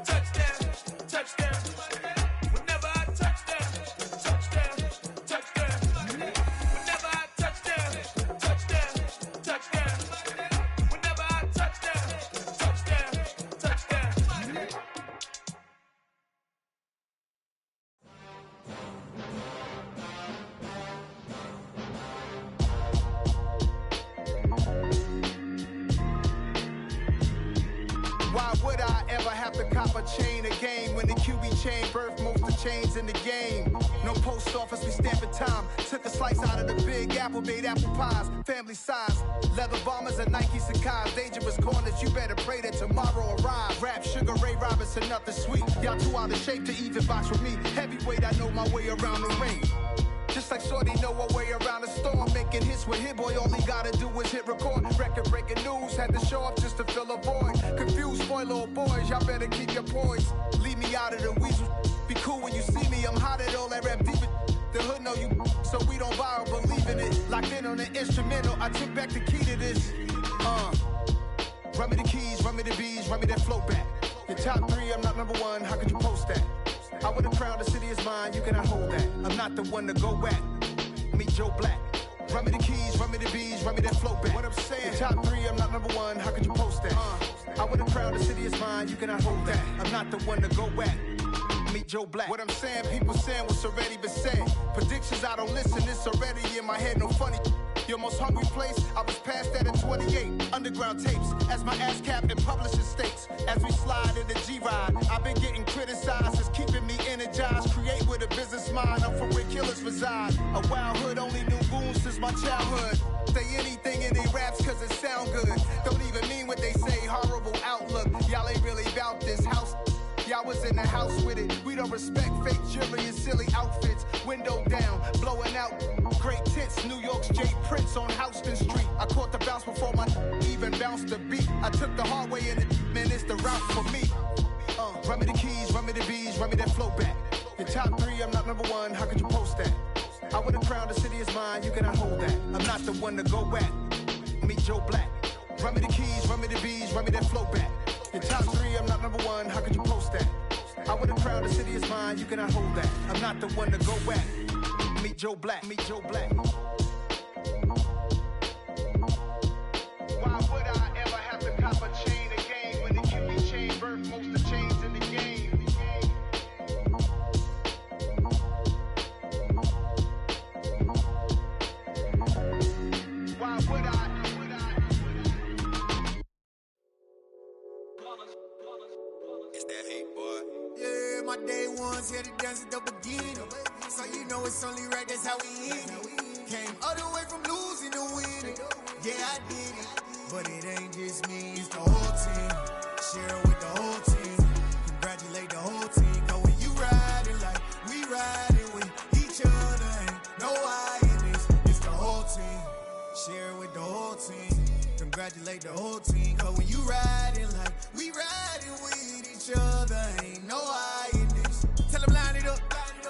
touchdown, touchdown. Whenever I touchdown, touchdown, touchdown. Whenever I chain of game. When the QB chain birthed most of chains in the game. No post office, we stamping time. Took a slice out of the big apple, made apple pies. Family size, leather bombers and Nike Sacai's. Dangerous corners, you better pray that tomorrow arrives. Rap, Sugar Ray Robinson, nothing sweet. Y'all too out of shape to even box with me. Heavyweight, I know my way around the ring. Just like Shorty know her way around the storm. Making hits with Hit Boy, all he gotta do is hit record. Record breaking news, had to show up just to fill a void. Confused, spoiled little boys, y'all better keep your poise. Leave me out of the weasel. Be cool when you see me, I'm hot at all that rap deep. The hood know you, so we don't borrow, believe in it. Locked in on the instrumental, I took back the key to this. Run me the keys, run me the bees, run me that flow back. Your top 3, I'm not number 1, how could you post that? I would have crowned the city is mine, you cannot hold that. I'm not the one to go back. Meet Joe Black. Run me the keys, run me the bees, run me that flow back. What I'm saying, your top 3, I'm not number 1, how could you post that? I would have crowned the city is mine, you cannot hold that. I'm not the one to go back. Meet Joe Black. What I'm saying, people saying what's already been said. Predictions, I don't listen, it's already in my head, no funny. Your most hungry place, I was past that at 28. Underground tapes, as my ass cap in publishing states. As we slide in the G-Ride, I've been getting criticized, it's keeping me energized. Create with a business mind, I'm from where killers reside. A wild hood, only knew goons since my childhood. Say anything in they raps cause it sound good. Don't even mean what they say, horrible outlook. Y'all ain't really about this house. Y'all was in the house with it. We don't respect fake jewelry and silly outfits. Window down, blowing out great tits. New York's J. Prince on Houston Street. I caught the bounce before my even bounced the beat. I took the hard way in it, man, it's the route for me. Run me the keys, run me the bees, run me that flow back. Your top 3, I'm not number 1, how could you post that? I would have crowned the city is mine, you cannot hold that. I'm not the one to go back. Meet Joe Black. Run me the keys, run me the bees, run me that flow back. Your top 3, I'm not number 1, how could you post that? I would have crowned the city is mine, you cannot hold that. I'm not the one to go back. Meet Joe Black, meet Joe Black. Why would I ever have to cop a chain again when the QB chain birthed most of chains in the game? Why would I? It's that hate, boy. Yeah, my day ones here to dance at the beginning. So you know it's only right, that's how we end it. Came all the way from losing to winning. Yeah, I did it. But it ain't just me, it's the whole team. Share it with the whole team. Congratulate the whole team. Cause when you riding like we riding with each other, ain't no I in this. It's the whole team. Share it with the whole team. Congratulate the whole team. Cause when you riding like we riding with each other, ain't no I in this. Tell them line it up.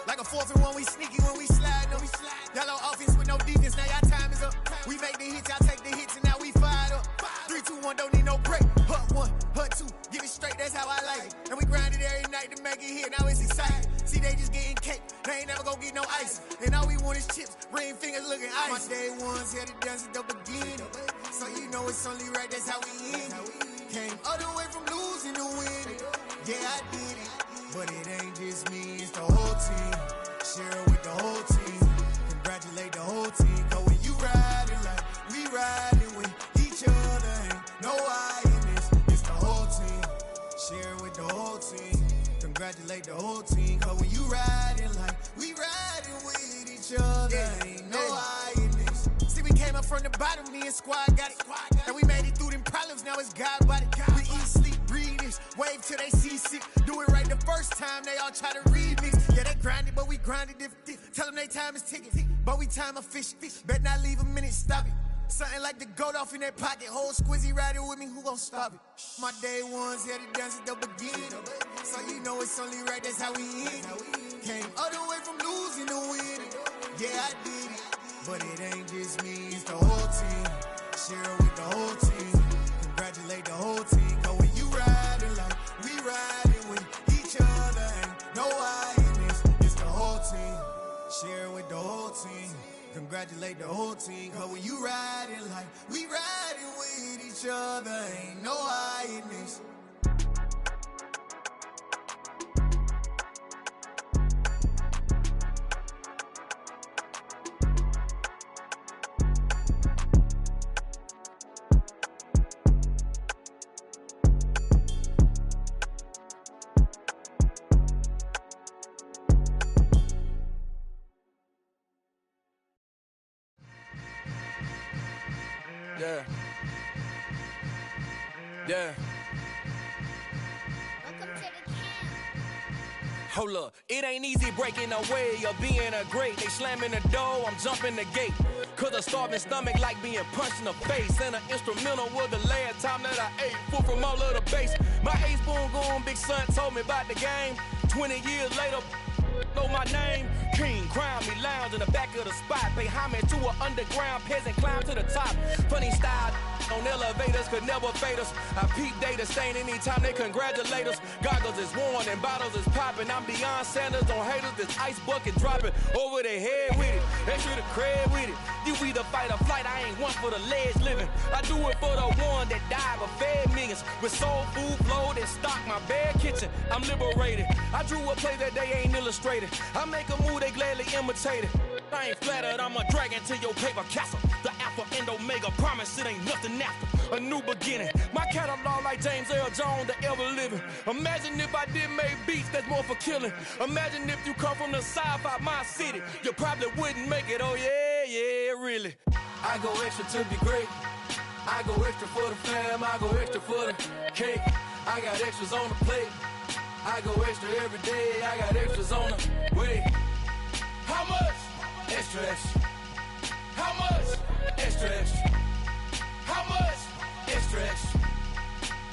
Like a 4th and 1, we sneaky when we slide. No, we slide. Y'all on offense with no defense, now y'all time is up. We make the hits, y'all take the hits, and now we fired up. 3, 2, 1, don't need no break. Hut 1, hut 2, give it straight, that's how I like it. And we grind it every night to make it here, now it's exciting. See, they just getting cake, they ain't never gonna get no ice. And all we want is chips, ring fingers looking ice. My day ones here to dance at the beginning. So you know it's only right, that's how we end it. Came all the way from losing to winning. Yeah, I did it. But it ain't just me, it's the whole team. Share it with the whole team. Congratulate the whole team. Cause when you riding like we riding with each other, ain't no I in this. It's the whole team. Share it with the whole team. Congratulate the whole team. Cause when you riding like we riding with each other, ain't no I in this. See, we came up from the bottom, me and squad got it. And we made it through them problems, now it's God body. We eat, sleep, breathe this. Wave till they seasick. Do it right the first time, they all try to remix. Yeah, they grinded, but we grinded different. Tell them they time is ticking, but we time a fish. Bet not leave a minute, stop it. Something like the goat off in that pocket. Whole squizzy riding with me, who gon' stop it? My day ones here to dance at the beginning. So you know it's only right, that's how we end it. Came all the way from losing to winning. Yeah, I did it. But it ain't just me, it's the whole team. Share it with the whole team. Congratulate the whole team. Cause when you riding like we riding with each other, ain't no I in this. It's the whole team. Share it with the whole team. Congratulate the whole team. Cause when you riding like we riding with each other, ain't no I in this. Yeah. Hold up, it ain't easy breaking away or being a great. They slamming the door, I'm jumping the gate. Cause a starving stomach like being punched in the face. And an instrumental was the last time that I ate. Full from all of the bass. My ace boom goon, big son told me about the game. 20 years later, know my name. King, crown me, lounge in the back of the spot. Pay homage to an underground peasant, climb to the top. Funny style on elevators could never fade us. I peep data stain anytime they congratulate us. Goggles is worn and bottles is popping. I'm Deion Sanders on haters, this ice bucket dropping over their head with it. They should have cred with it. You either fight or flight, I ain't one for the ledge living. I do it for the one that died but fed millions. With soul food flowed and stocked my bare kitchen. I'm liberated. I drew a play that they ain't illustrated. I make a move, they gladly imitate it. I ain't flattered, I'm a dragon to your paper castle. The Alpha and Omega, promise it ain't nothing after. A new beginning. My catalog like James Earl Jones, the ever living. Imagine if I did make beats that's more for killing. Imagine if you come from the sci-fi, my city. You probably wouldn't make it, oh yeah, really. I go extra to be great. I go extra for the fam, I go extra for the cake. I got extras on the plate. I go extra every day, I got extras on the way. How much? Extra, extra. How much? Extra, extra. How much? Extra, extra.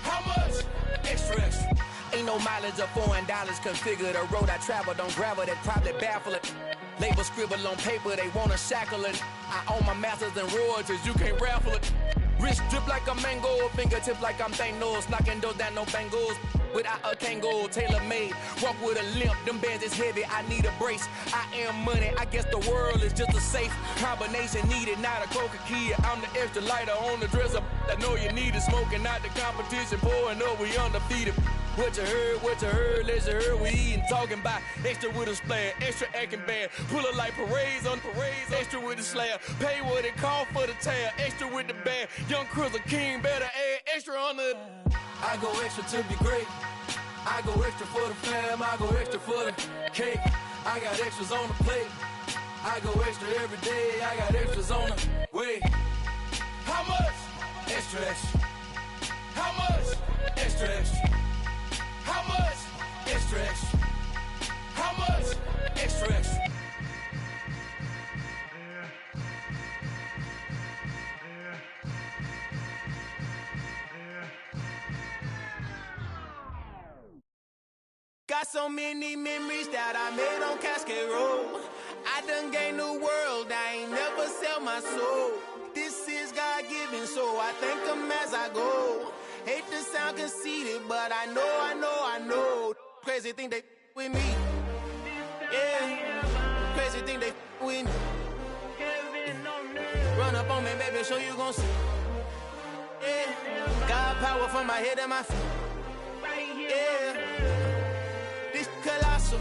How much? Extra, extra. Ain't no mileage of $4 configure the road I travel. Don't gravel, that probably baffle it. Label scribble on paper, they wanna shackle it. I own my masters and royalties, you can't raffle it. Wrist drip like a mango, fingertips like I'm Thanos. Knocking those down, no bangles. Without a Kango, tailor-made. Walk with a limp, them bands is heavy, I need a brace. I am money, I guess the world is just a safe combination needed, not a coca key. I'm the extra lighter on the dresser. I know you need it, smoking out the competition, pouring up, we undefeated. What you heard, let you heard, we eatin', talking about extra with a splash, extra acting bad, pull it like parades on parades, extra with the slab, pay what it cost for the tab, extra with the bag, young Crizzle King, better add extra on the. I go extra to be great, I go extra for the fam, I go extra for the cake, I got extras on the plate, I go extra every day, I got extras on the way. How much? Extra, extra. How much? Extra, extra. How much? Extra, extra. How much? Extra, extra. Got so many memories that I made on Cascade Road. I done gained the world, I ain't never sell my soul. This is God-given, so I thank him as I go. Hate to sound conceited, but I know. Crazy thing they with me. Yeah, crazy thing they with me. Run up on me, baby, show you gon' see. Yeah, God power from my head and my feet. Yeah, this colossal.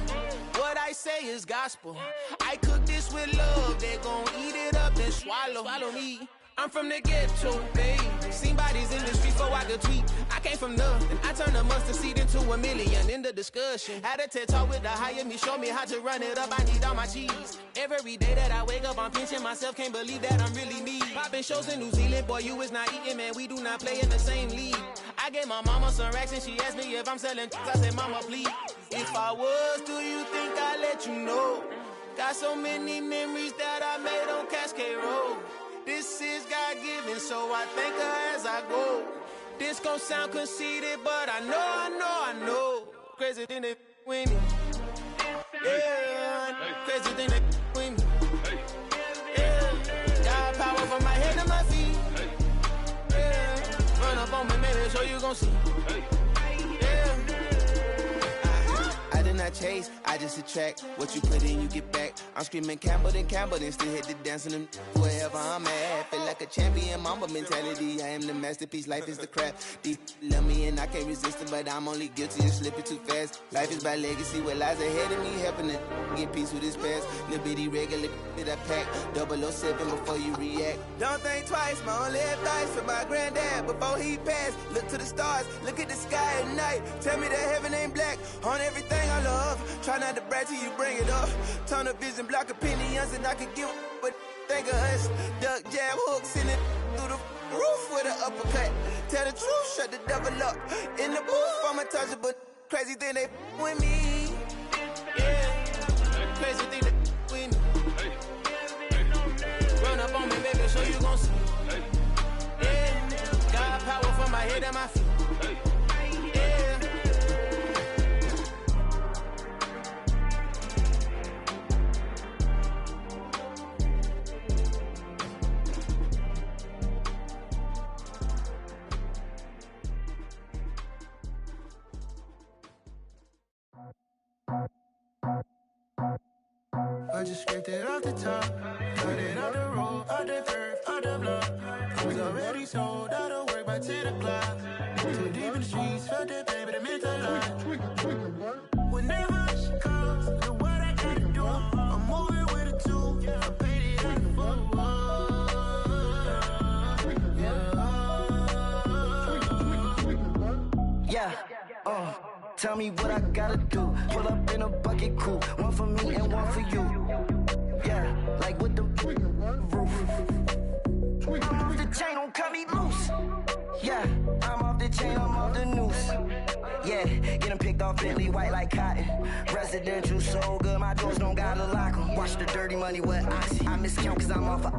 What I say is gospel. I cook this with love, they gon' eat it up and swallow me. I'm from the ghetto, babe. Seen bodies in the streets so I could tweet. I came from nothing. I turned a mustard seed into a million in the discussion. Had a TED talk with the higher me, show me how to run it up. I need all my cheese. Every day that I wake up, I'm pinching myself. Can't believe that I'm really me. Popping shows in New Zealand, boy, you is not eating, man. We do not play in the same league. I gave my mama some racks and she asked me if I'm selling. I said, mama, please. If I was, do you think I'd let you know? Got so many memories that I made on Cascade Road. This is God-given, so I thank her as I go. This gon' sound conceited, but I know. Crazy thing they with me. Yeah, crazy thing they with me. Yeah, got power from my head to my feet. Yeah, run up on me, maybe so you gon' see. Yeah. I did not chase, I just attract. What you put in, you get back. I'm screaming Campbell, then still hit the dancing them wherever I'm at. Feel like a champion, mamba mentality. I am the masterpiece, life is the crap. Deep love me and I can't resist it, but I'm only guilty of slipping too fast. Life is by legacy, what lies ahead of me, helping to get peace with this past. Little bitty regular that I pack, 007 before you react. Don't think twice, my only advice for my granddad before he passed. Look to the stars, look at the sky at night. Tell me that heaven ain't black on everything I love. Try not to brag till you bring it up. Tunnel vision, block opinions, and I can give but think of us. Duck, jab, hooks in it through the roof with an uppercut. Tell the truth, shut the devil up. In the booth, I'm untouchable. Crazy thing they with me. Yeah, crazy thing they with me. Run up on me, baby, so you gon' see. Yeah, got power from my head and my feet. Yeah. I just scraped it off the top, cut it out the road, out the curve, out the block. I was already sold out of work by 10 o'clock. Too deep in the streets, felt that baby, that meant a lot. Whenever she calls, know what I gotta do. I'm moving with a two, I paid it out the full. Yeah, tell me what I gotta do. Pull up in a bucket crew, one for me and one for you. Yeah, like with the roof. I'm off the chain, don't cut me loose. Yeah, I'm off the chain, I'm off the noose. Yeah, getting picked off Bentley, white like cotton. Residential so good, my doors don't gotta lock 'em. Watch the dirty money with oxy. I miscount cause I'm off a.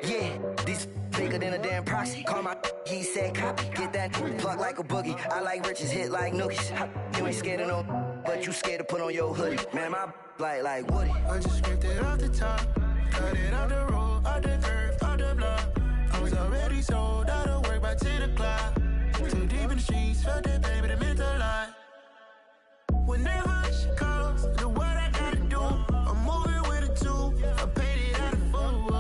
Yeah, these bigger than a damn proxy. Call my he said copy. Get that plug like a boogie. I like riches, hit like nookies. You ain't scared of no, but you scared to put on your hoodie. Man, my like Woody. I just scraped it off the top, cut it out the road, out the curve, out the block. I was already sold out of work by 10 o'clock. Too deep in the streets, felt that baby, that meant a lot. Whenever she calls, know what I gotta do. I'm moving with a two, I paid it out of full.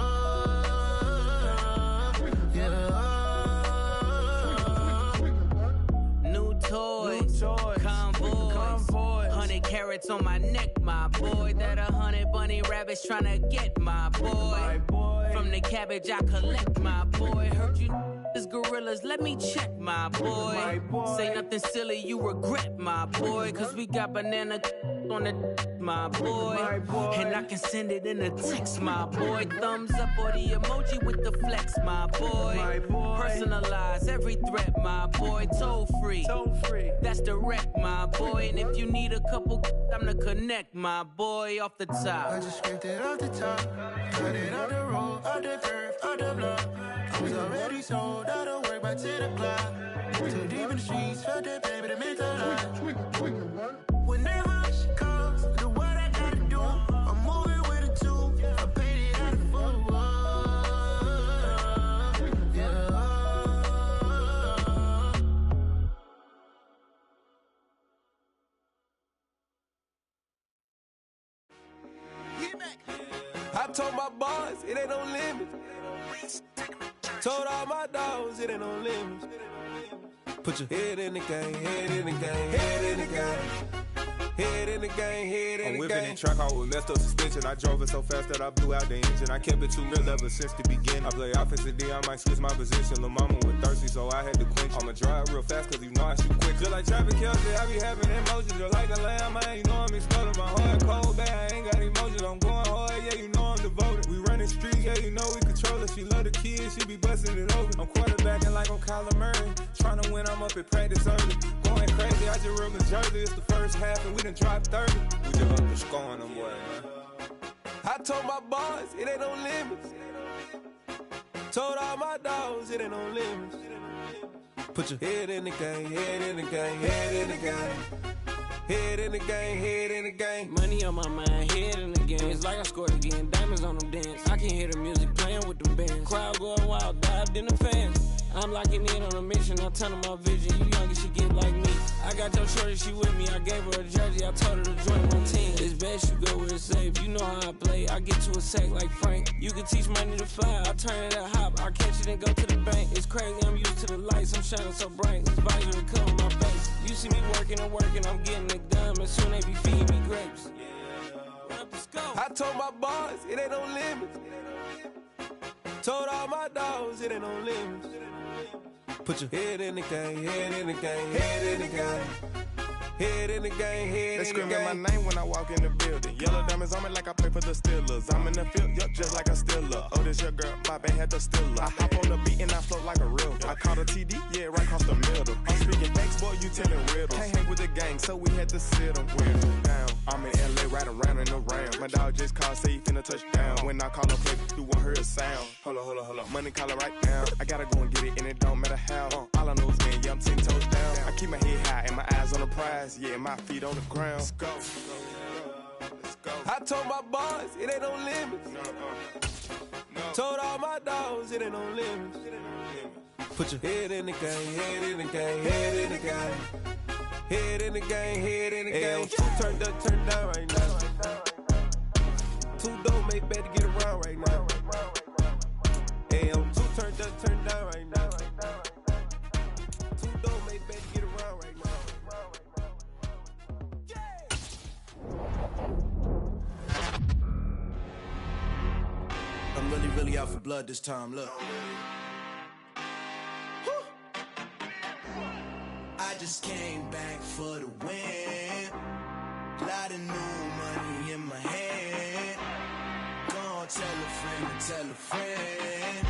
New toys, convoys, 100 carats on my neck, my boy. That 100 bunny rabbits tryna get my boy. From the cabbage I collect, my boy. Heard you is gorillas, let me check, my boy. Say nothing silly, you regret, my boy. Cause we got banana on the my boy. And I can send it in a text, my boy. Thumbs up or the emoji with the flex, my boy. Personalize every threat, my boy. Toll free, that's direct, my boy. And if you need a couple, I'm the connect, my boy. Off the top, I just scraped it off the top, cut it out the road, out the curve, out the block. I was already sold out of work by 10 o'clock. Too deep in the streets, felt that baby, that meant a lot. Whenever she calls, know what I gotta do. I'm moving with a two, I paid it out of full. I told my boys, it ain't no limits. Told all my dogs, it ain't no limits. Put your head in the game, head in the game, head in the game. Head in the game, head in the game. I'm whipping in track, I was messed up suspension. I drove it so fast that I blew out the engine. I kept it too real ever since the beginning. I play offensive D, I might switch my position. Lil' mama was thirsty, so I had to quench. I'ma drive real fast, cause you know I shoot quick. Just like Travis Kelce, I be having emotions. Just like a lamb, man, you know I'm exploding. My heart cold, bad, I ain't got emotions. I'm going hard, yeah, you know I'm devoted. We running streets, yeah, you know we control it. She love the kids, she be busting it open. I'm quarterbacking like I'm Kyler Murray. Trying to win, I'm up at practice early. Going crazy, I just ripped the jersey. It's the first half, and we done dropped 30. We just up to scoring them, boy, man. I told my boys, it ain't no limits. Told all my dogs, it ain't no limits. Put your head in the game, head in the game, head in the game. Head in the game, head in the game. Money on my mind, head in the game. It's like I scored again, diamonds on them dance. I can hear the music playing with them bands. Crowd going wild, dived in the fans. I'm locking in on a mission, I'm telling my vision. You young and she get like me. I got your shorty, she with me. I gave her a jersey, I told her to join my team. It's best you go where it's safe. You know how I play. I get to a sack like Frank. You can teach money to fly. I turn it at hop. I catch it and go to the bank. It's crazy, I'm used to the lights. I'm shining so bright. This visor to cover my face. You see me working and working, I'm getting it done. And soon they be feeding me grapes. I told my boys, it ain't no limits. Told all my dogs, it ain't no limits. Put your head in the game, head in the game, head in the game. Head in the game, head in the game. They screaming my name when I walk in the building. Yellow diamonds on me like I play for the Steelers. I'm in the field, yup, just like a Steeler. Oh, this your girl, Bobby had the Steeler. I hop on the beat and I float like a real. I caught a TD, yeah, right across the middle. I'm speaking facts, boy, you telling riddles. Can't hang with the gang, so we had to sit them down. I'm in LA, riding around in the round. My dog just called, say he finna touch down. When I call a play, you won't hear a sound. Hold up. Money calling right now. I gotta go and get it, and it don't matter how. All I know is, man, yeah, I'm 10 toes down. I keep my head high and my eyes on the prize. Yeah, my feet on the ground. Let's go. I told my boys, it ain't no limits. Told all my dogs, it ain't no limits. Put your head in the game, head in the game, head in the game. Head in the game, head in the game. Turned up, turned down right now. Too dope, make better get around right now. Hey, I'm too turned up, turned down right now. Too dope, make better get around right now. I'm really out for blood this time, look. I just came back for the win. Lot of new money in my hand. Gonna tell a friend and tell a friend.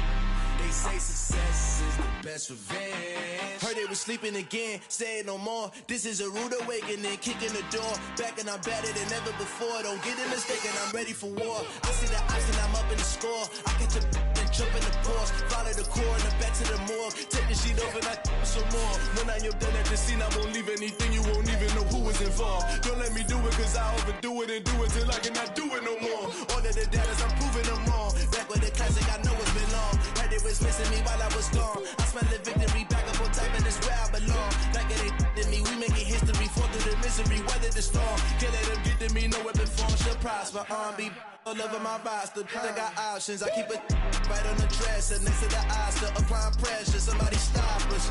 They say success is the best revenge. Heard they was sleeping again, say it no more. This is a rude awakening, kicking the door. Back and I'm better than ever before. Don't get it mistaken, I'm ready for war. I see the option, I'm up in the score. I catch a and jump in the Porsche. Follow the core and the back to the morgue. Take the sheet off and I some more. When I am done at the scene, I won't leave anything. You won't even know who was involved. Don't let me do it, cause I overdo it and do it till I cannot do it no more. All of the data's, I'm proving them wrong. Back with the classic, I know it's been long. Heard it was missing me while I was gone. I smell the victory back up on top, and it's where I belong. Like it ain't to me, we making history. Fall through the misery, weather the storm. Can't let them get to me, no weapon form should prosper. Be all over my roster. I got options, I keep it right on the dresser. Next to the eyes, still applying pressure. Somebody stop us.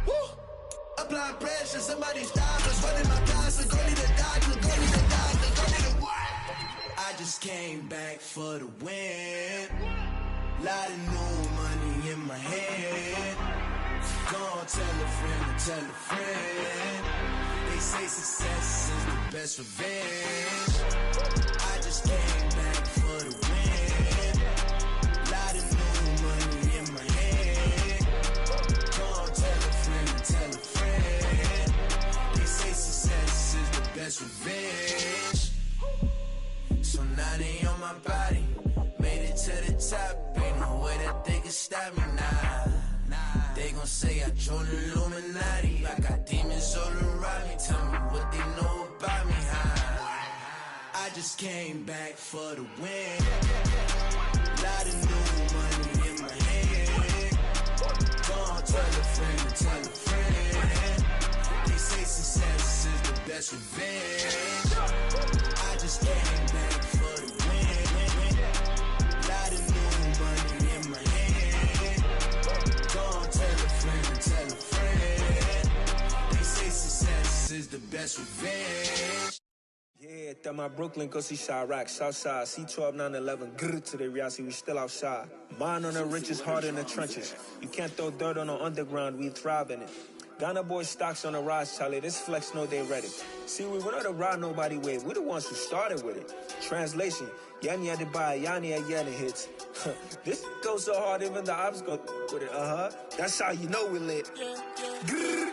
Woo! Applying pressure, somebody stop us. Running my closet, go need a doctor, go need a doctor, go need a what? I just came back for the win. Lot of new money in my hand. Gonna tell a friend and tell a friend. They say success is the best revenge. I just came back for the win. Lot of new money in my hand. Gonna tell a friend and tell a friend. They say success is the best revenge. So now they on my body. Made it to the top, ain't no way that they can stop me now. They gon' say I joined the Illuminati. I got demons all around me. Tell me what they know about me, huh? I just came back for the win. Lot of new money in my hand. Gonna tell a friend and tell a friend. They say success is the best revenge. I just came back for the win. Lot of new money in my hand. Gonna tell a friend and tell a friend. They say success is the best revenge. Yeah, that my Brooklyn, go see Chirac, Southside, C12, 911, grrr to the reality, we still outside. Mine on the riches, hard in the trenches. You can't throw dirt on the underground, we thrive in it. Ghana boys stocks on the rise, Charlie, this flex know they ready. See, we not a ride nobody wave, we the ones who started with it. Translation, Yanni had to buy, Yanni had Yanni hits. This goes so hard, even the ops go with it, That's how you know we lit. Grrr,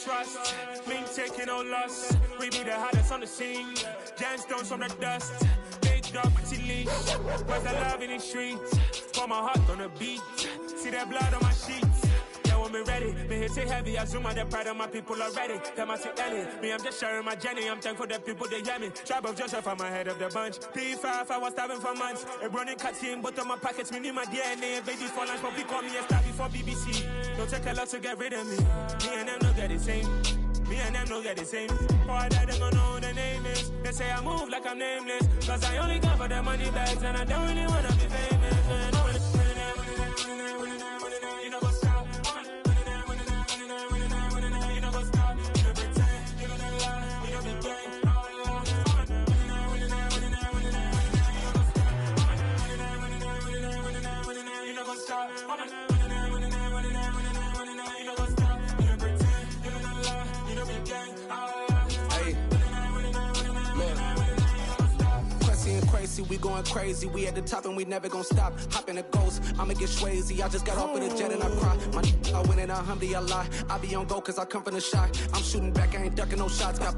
trust, been taking no loss. We be the hottest on the scene. Gemstones from the dust. Big dog, pretty leash. Where's the love in the streets? Pour my heart on the beat. See that blood on my sheets. Yeah, when me ready, me hit it heavy. I zoom out the pride of my people already. Them I see Ellie. Me, I'm just sharing my journey. I'm thankful that people they hear me. Tribe of Joseph, I'm ahead of the bunch. P5, I was starving for months. A running cut in, but on my pockets, me need my DNA. Baby for lunch, but we call me a star before BBC. Don't take a lot to get rid of me. Me and them don't get the same. Me and them don't get the same. Before I die, they gon' know who the name is. They say I move like I'm nameless. Cause I only care for the money bags and I don't really wanna be famous. You know what's up? You know what's up? You don't pretend, you don't lie, you don't be gang. You know what's up? We going crazy, we at the top and we never gon' stop. Hop in a ghost, I'ma get swayzy. I just got off of the jet and I cry. I win in a Humvee, I lie. I be on go cause I come from the shot. I'm shooting back, I ain't ducking no shots. Got